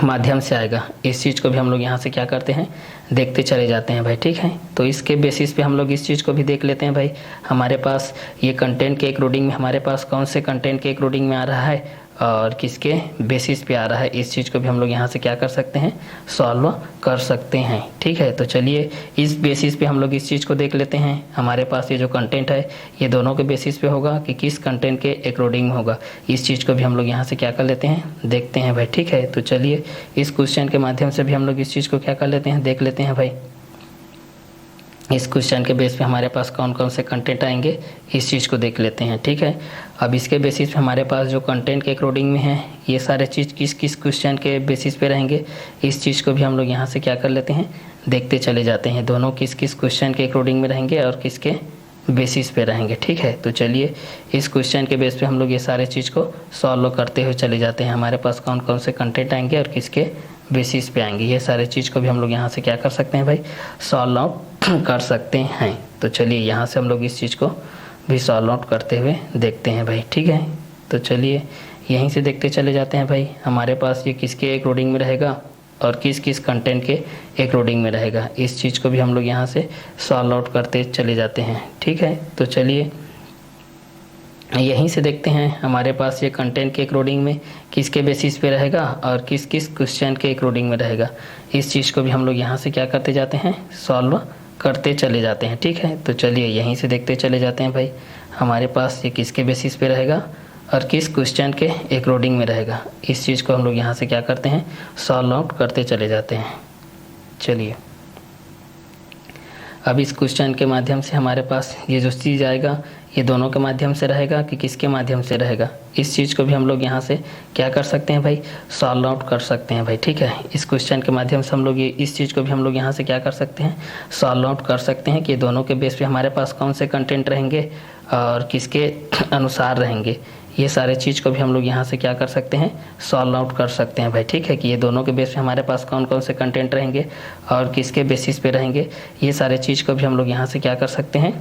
Speaker 1: माध्यम से आएगा। इस चीज़ को भी हम लोग यहाँ से क्या करते हैं, देखते चले जाते हैं भाई, ठीक है। तो इसके बेसिस पे हम लोग इस चीज़ को भी देख लेते हैं भाई। हमारे पास ये कंटेंट के अकॉर्डिंग में हमारे पास कौन से कंटेंट के अकॉर्डिंग में आ रहा है और किसके बेसिस पे आ रहा है। इस चीज़ को भी हम लोग यहाँ से क्या कर सकते हैं, सॉल्व कर सकते हैं, ठीक है। तो चलिए इस बेसिस पे हम लोग इस चीज़ को देख लेते हैं। हमारे पास ये जो कंटेंट है ये दोनों के बेसिस पे होगा कि किस कंटेंट के अकॉर्डिंग में होगा। इस चीज़ को भी हम लोग यहाँ से क्या कर लेते हैं, देखते हैं भाई, ठीक है। तो चलिए इस क्वेश्चन के माध्यम से भी हम लोग इस चीज़ को क्या कर लेते हैं, देख लेते हैं भाई। इस क्वेश्चन के बेस पे हमारे पास कौन कौन से कंटेंट आएंगे इस चीज़ को देख लेते हैं, ठीक है। अब इसके बेसिस पे हमारे पास जो कंटेंट के अकॉर्डिंग में है ये सारे चीज़ किस किस क्वेश्चन के बेसिस पे रहेंगे, इस चीज़ को भी हम लोग यहाँ से क्या कर लेते हैं, देखते चले जाते हैं। दोनों किस किस क्वेश्चन के अकॉर्डिंग में रहेंगे और किसके बेसिस पे रहेंगे, ठीक है। तो चलिए इस क्वेश्चन के बेस पे हम लोग ये सारे चीज़ को सॉल्व करते हुए चले जाते हैं। हमारे पास कौन कौन से कंटेंट आएंगे और किसके बेसिस पे आएंगे, ये सारे चीज़ को भी हम लोग यहाँ से क्या कर सकते हैं भाई, सॉल्व आउट कर सकते हैं। तो चलिए यहाँ से हम लोग इस चीज़ को भी सॉल्व आउट करते हुए देखते हैं भाई, ठीक है। तो चलिए यहीं से देखते चले जाते हैं भाई। हमारे पास ये किसके अकॉर्डिंग में रहेगा और किस किस कंटेंट के अकॉर्डिंग में रहेगा, इस चीज़ को भी हम लोग यहाँ से सॉल्व आउट करते चले जाते हैं, ठीक है। तो चलिए यहीं से देखते हैं हमारे पास ये कंटेंट के अकॉर्डिंग में किसके बेसिस पे रहेगा और किस किस क्वेश्चन के अकॉर्डिंग में रहेगा। इस चीज़ को भी हम लोग यहाँ से क्या करते जाते हैं, सॉल्व करते चले जाते हैं, ठीक है। तो चलिए यहीं से देखते चले जाते हैं भाई। हमारे पास ये किसके बेसिस पे रहेगा और किस क्वेश्चन के अकॉर्डिंग में रहेगा। इस चीज़ को हम लोग यहाँ से क्या करते हैं, सॉल्व आउट करते चले जाते हैं। चलिए अब इस क्वेश्चन के माध्यम से हमारे पास ये जो चीज़ आएगा ये दोनों के माध्यम से रहेगा कि किसके माध्यम से रहेगा। इस चीज़ को भी हम लोग यहाँ से क्या कर सकते हैं भाई, सॉल्व आउट कर सकते हैं भाई, ठीक है। इस क्वेश्चन के माध्यम से हम लोग ये इस चीज़ को भी हम लोग यहाँ से क्या कर सकते हैं, सॉल्व आउट कर सकते हैं कि दोनों के बेस पे हमारे पास कौन से कंटेंट रहेंगे और किसके अनुसार रहेंगे। ये सारे चीज़ को भी हम लोग यहाँ से क्या कर सकते हैं, सॉल्व आउट कर सकते हैं भाई, ठीक है। कि ये दोनों के बेस पे हमारे पास कौन कौन से कंटेंट रहेंगे और किसके बेसिस पे रहेंगे, ये सारे चीज़ को भी हम लोग यहाँ से क्या कर सकते हैं,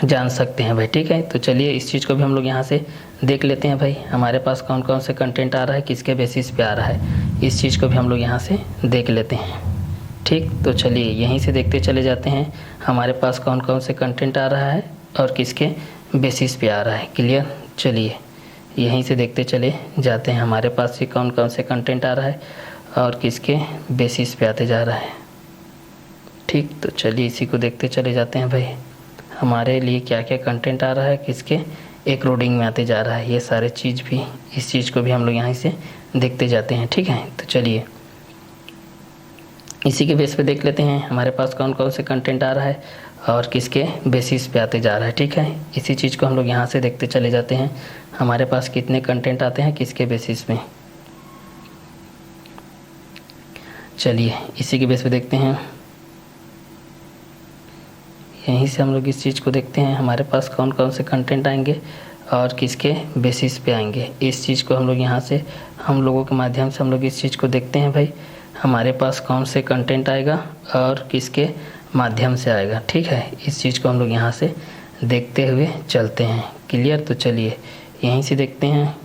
Speaker 1: जान सकते हैं भाई, ठीक है। तो चलिए इस चीज़ को भी हम लोग यहाँ से देख लेते हैं भाई। हमारे पास कौन कौन से कंटेंट आ रहा है, किसके बेसिस पे आ रहा है, इस चीज़ को भी हम लोग यहाँ से देख लेते हैं, ठीक। तो चलिए यहीं से देखते चले जाते हैं हमारे पास कौन कौन से कंटेंट आ रहा है और किसके बेसिस पे आ रहा है। क्लियर। चलिए यहीं से देखते चले जाते हैं हमारे पास ये कौन कौन से कंटेंट आ रहा है और किसके बेसिस पे आते जा रहा है, ठीक। तो चलिए इसी को देखते चले जाते हैं भाई। हमारे लिए क्या क्या कंटेंट आ रहा है, किसके अकॉर्डिंग में आते जा रहा है, ये सारे चीज़ भी इस चीज़ को भी हम लोग यहाँ से देखते जाते हैं, ठीक है। तो चलिए इसी के बेस पे देख लेते हैं हमारे पास कौन कौन से कंटेंट आ रहा है और किसके बेसिस पे आते जा रहा है, ठीक है। इसी चीज़ को हम लोग यहाँ से देखते चले जाते हैं हमारे पास कितने कंटेंट आते हैं किसके बेसिस में। चलिए इसी के बेस पे देखते हैं, यहीं से हम लोग इस चीज़ को देखते हैं हमारे पास कौन कौन से कंटेंट आएंगे और किसके बेसिस पे आएंगे। इस चीज़ को हम लोग यहाँ से हम लोगों के माध्यम से हम लोग इस चीज़ को देखते हैं भाई। हमारे पास कौन से कंटेंट आएगा और किसके माध्यम से आएगा, ठीक है। इस चीज़ को हम लोग यहाँ से देखते हुए चलते हैं। क्लियर। तो चलिए यहीं से देखते हैं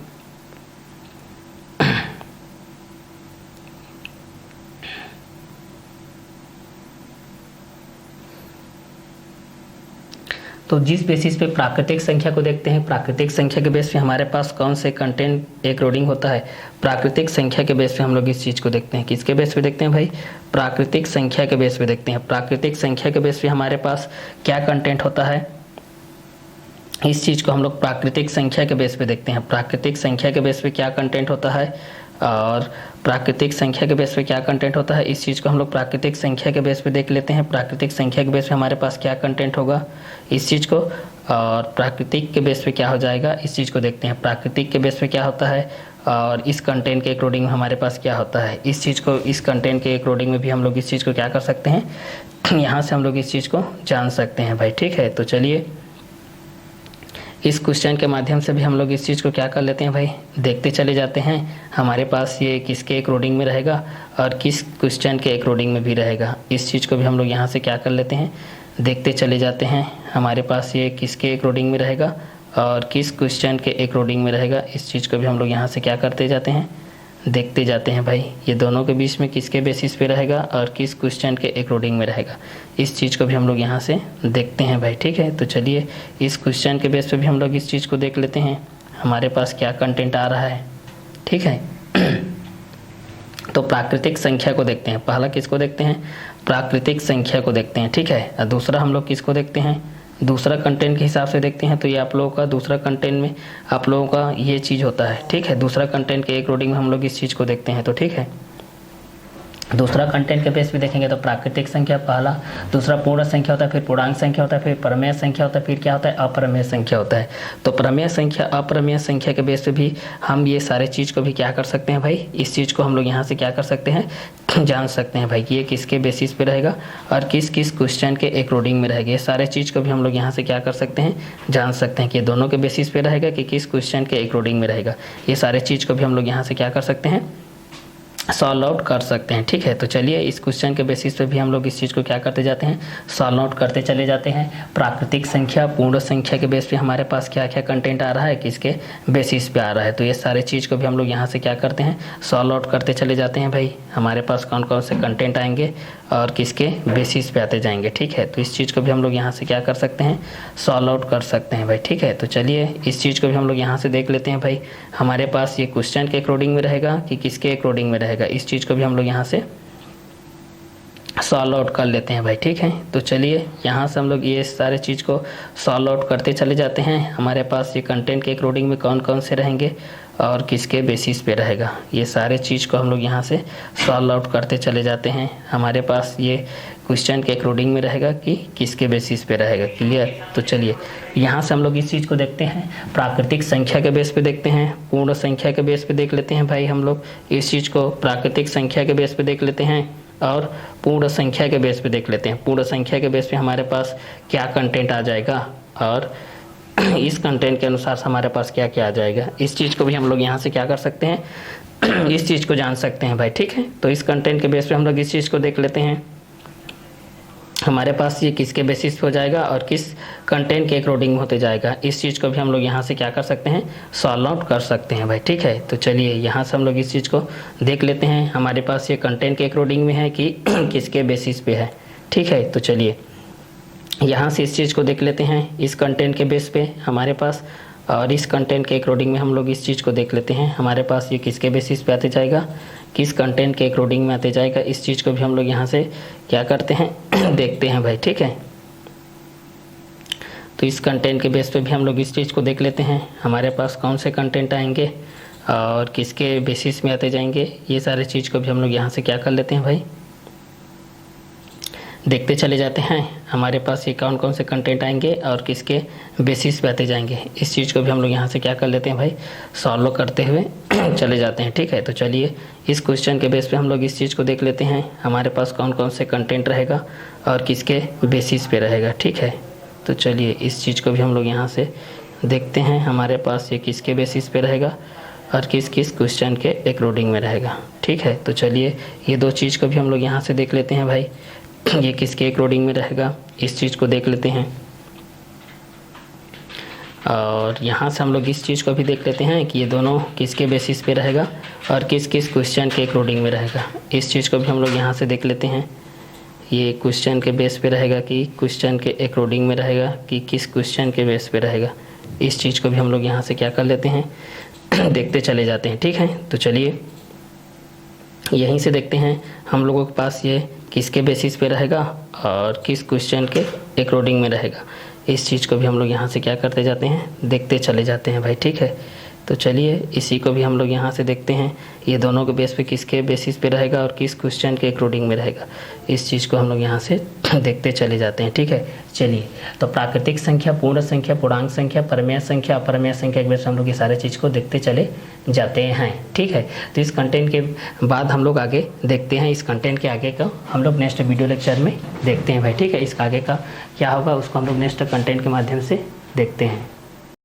Speaker 1: तो जिस बेसिस पे प्राकृतिक संख्या को देखते हैं, प्राकृतिक संख्या के बेस पे हमारे पास कौन से कंटेंट एकोडिंग होता है, प्राकृतिक संख्या के बेस पे हम लोग इस चीज़ को देखते हैं। किसके बेस पे देखते हैं भाई, प्राकृतिक संख्या के बेस पे देखते हैं। प्राकृतिक संख्या के बेस पे हमारे पास क्या कंटेंट होता है, इस चीज़ को हम लोग प्राकृतिक संख्या के बेस पे देखते हैं। प्राकृतिक संख्या के बेस पे क्या कंटेंट होता है, और प्राकृतिक संख्या के बेस पे क्या कंटेंट होता है, इस चीज़ को हम लोग प्राकृतिक संख्या के बेस पे देख लेते हैं। प्राकृतिक संख्या के बेस पे हमारे पास क्या कंटेंट होगा, इस चीज़ को, और प्राकृतिक के बेस पे क्या हो जाएगा, इस चीज़ को देखते हैं। प्राकृतिक के बेस पे क्या होता है, और इस कंटेंट के अकॉर्डिंग हमारे पास क्या होता है, इस चीज़ को, इस कंटेंट के अकॉर्डिंग में भी हम लोग इस चीज़ को क्या कर सकते हैं, यहाँ से हम लोग इस चीज़ को जान सकते हैं भाई। ठीक है, तो चलिए इस क्वेश्चन के माध्यम से भी हम लोग इस चीज़ को क्या कर लेते हैं भाई, देखते चले जाते हैं। हमारे पास ये किसके अकॉर्डिंग में रहेगा और किस क्वेश्चन के अकॉर्डिंग में भी रहेगा, इस चीज़ को भी हम लोग यहाँ से क्या कर लेते हैं, देखते चले जाते हैं। हमारे पास ये किसके अकॉर्डिंग में रहेगा और किस क्वेश्चन के अकॉर्डिंग में रहेगा, इस चीज़ को भी हम लोग यहाँ से क्या करते जाते हैं, देखते जाते हैं भाई। ये दोनों के बीच में किसके बेसिस पे रहेगा और किस क्वेश्चन के अकॉर्डिंग में रहेगा, इस चीज़ को भी हम लोग यहाँ से देखते हैं भाई। ठीक है, तो चलिए इस क्वेश्चन के बेस पे भी हम लोग इस चीज़ को देख लेते हैं, हमारे पास क्या कंटेंट आ रहा है। ठीक है, तो प्राकृतिक संख्या को देखते हैं। पहला किसको देखते हैं, प्राकृतिक संख्या को देखते हैं। ठीक है, और दूसरा हम लोग किसको देखते हैं, दूसरा कंटेंट के हिसाब से देखते हैं। तो ये आप लोगों का दूसरा कंटेंट में आप लोगों का ये चीज़ होता है। ठीक है, दूसरा कंटेंट के अकॉर्डिंग में हम लोग इस चीज़ को देखते हैं। तो ठीक है, दूसरा कंटेंट के बेस पे देखेंगे तो प्राकृतिक संख्या पहला, दूसरा पूर्ण संख्या होता है, फिर पूर्णांक संख्या होता है, फिर प्रमेय संख्या होता है, फिर क्या होता है, अप्रमेय संख्या होता है। तो प्रमेय संख्या, अप्रमेय संख्या के बेस पे भी हम ये सारे चीज़ को भी क्या कर सकते हैं भाई, इस चीज़ को हम लोग यहाँ से क्या कर सकते हैं, जान सकते हैं भाई कि ये किसके बेसिस पे रहेगा और किस किस क्वेश्चन के अकॉर्डिंग में रहेगा। ये सारे चीज़ को भी हम लोग यहाँ से क्या कर सकते हैं, जान सकते हैं कि ये दोनों के बेसिस पे रहेगा कि किस क्वेश्चन के अकॉर्डिंग में रहेगा। ये सारे चीज़ को भी हम लोग यहाँ से क्या कर सकते हैं, सॉल्व आउट कर सकते हैं। ठीक है, तो चलिए इस क्वेश्चन के बेसिस पे भी हम लोग इस चीज़ को क्या करते जाते हैं, सॉल्व आउट करते चले जाते हैं। प्राकृतिक संख्या, पूर्ण संख्या के बेस पे हमारे पास क्या क्या कंटेंट आ रहा है, किसके बेसिस पे आ रहा है। तो ये सारे चीज़ को भी हम लोग यहाँ से क्या करते हैं, सॉल्व आउट करते चले जाते हैं भाई। हमारे पास कौन कौन से कंटेंट आएंगे और किसके बेसिस पे आते जाएंगे। ठीक है, तो इस चीज़ को भी हम लोग यहाँ से क्या कर सकते हैं, सॉल्व आउट कर सकते हैं भाई। ठीक है, तो चलिए इस चीज़ को भी हम लोग यहाँ से देख लेते हैं भाई। हमारे पास ये क्वेश्चन के अकॉर्डिंग में रहेगा कि किसके अकॉर्डिंग में रहेगा, इस चीज़ को भी हम लोग यहाँ से सॉल्व आउट कर लेते हैं भाई। ठीक है, तो चलिए यहाँ से हम लोग ये सारे चीज़ को सॉल्व आउट करते चले जाते हैं। हमारे पास ये कंटेंट के अकॉर्डिंग में कौन कौन से रहेंगे और किसके बेसिस पे रहेगा, ये सारे चीज़ को हम लोग यहाँ से सॉल्व आउट करते चले जाते हैं। हमारे पास ये क्वेश्चन के अकॉर्डिंग में रहेगा कि किसके बेसिस पे रहेगा। क्लियर, तो चलिए यहाँ से हम लोग इस चीज़ को देखते हैं, प्राकृतिक संख्या के बेस पे देखते हैं, पूर्ण संख्या के बेस पे देख लेते हैं भाई। हम लोग इस चीज़ को प्राकृतिक संख्या के बेस पे देख लेते हैं और पूर्ण संख्या के बेस पे देख लेते हैं। पूर्ण संख्या के बेस पे हमारे पास क्या कंटेंट आ जाएगा और इस कंटेंट के अनुसार हमारे पास क्या क्या आ जाएगा, इस चीज़ को भी हम लोग यहाँ से क्या कर सकते हैं, इस चीज़ को जान सकते हैं भाई। ठीक है, तो इस कंटेंट के बेस पे हम लोग इस चीज़ को देख लेते हैं, हमारे पास ये किसके बेसिस पे हो जाएगा और किस कंटेंट के अकॉर्डिंग होते जाएगा। इस चीज़ को भी हम लोग यहाँ से क्या कर सकते हैं, सॉल्व आउट कर सकते हैं भाई। ठीक है, तो चलिए यहाँ से हम लोग इस चीज़ को देख लेते हैं, हमारे पास ये कंटेंट के अकॉर्डिंग में है कि किसके बेसिस पे है। ठीक है, तो चलिए यहाँ से इस चीज़ को देख लेते हैं, इस कंटेंट के बेस पे हमारे पास, और इस कंटेंट के अकॉर्डिंग में हम लोग इस चीज़ को देख लेते हैं, हमारे पास ये किसके बेसिस पे आते जाएगा, किस कंटेंट के अकॉर्डिंग में आते जाएगा। इस चीज़ को भी हम लोग यहाँ से क्या करते हैं, देखते हैं भाई। ठीक है, तो इस कंटेंट के बेस पे भी हम लोग इस चीज़ को देख लेते हैं, हमारे पास कौन से कंटेंट आएंगे और किसके बेसिस में आते जाएंगे। ये सारे चीज़ को भी हम लोग यहाँ से क्या कर लेते हैं भाई, देखते चले जाते हैं। हमारे पास ये कौन कौन से कंटेंट आएंगे और किसके बेसिस पे आते जाएंगे, इस चीज़ को भी हम लोग यहाँ से क्या कर लेते हैं भाई, सॉल्व करते हुए चले जाते हैं। ठीक है, तो चलिए इस क्वेश्चन के बेस पे हम लोग इस चीज़ को देख लेते हैं, हमारे पास कौन कौन से कंटेंट रहेगा और किसके बेसिस पे रहेगा। ठीक है, तो चलिए इस चीज़ को भी हम लोग यहाँ से देखते हैं, हमारे पास ये किसके बेसिस पे रहेगा और किस किस क्वेश्चन के अकॉर्डिंग में रहेगा। ठीक है, तो चलिए ये दो चीज़ को भी हम लोग यहाँ से देख लेते हैं भाई, ये किसके अकॉर्डिंग में रहेगा, इस चीज़ को देख लेते हैं। और यहाँ से हम लोग इस चीज़ को भी देख लेते हैं कि ये दोनों किसके बेसिस पे रहेगा और किस किस क्वेश्चन के अकॉर्डिंग में रहेगा। इस चीज़ को भी हम लोग यहाँ से देख लेते हैं, ये क्वेश्चन के बेस पे रहेगा कि क्वेश्चन के अकॉर्डिंग में रहेगा कि किस क्वेश्चन के बेस पे रहेगा, इस चीज़ को भी हम लोग यहाँ से क्या कर लेते हैं देखते चले जाते हैं। ठीक है, तो चलिए यहीं से देखते हैं हम लोगों के पास ये किसके बेसिस पे रहेगा और किस क्वेश्चन के अकॉर्डिंग में रहेगा, इस चीज़ को भी हम लोग यहाँ से क्या करते जाते हैं देखते चले जाते हैं भाई। ठीक है, तो चलिए इसी को भी हम लोग यहाँ से देखते हैं, ये दोनों के बेस पे किसके बेसिस पे रहेगा और किस क्वेश्चन के अकॉर्डिंग में रहेगा, इस चीज़ को हम लोग यहाँ से देखते चले जाते हैं। ठीक है, चलिए तो प्राकृतिक संख्या, पूर्ण संख्या, पूर्णांक संख्या, परमेय संख्या, अपरमेय संख्या के बेस पे हम लोग ये सारे चीज़ को देखते चले जाते हैं। ठीक है, तो इस कंटेंट के बाद हम लोग आगे देखते हैं, इस कंटेंट के आगे का हम लोग नेक्स्ट वीडियो लेक्चर में देखते हैं भाई। ठीक है, इसका आगे का क्या होगा उसको हम लोग नेक्स्ट कंटेंट के माध्यम से देखते हैं।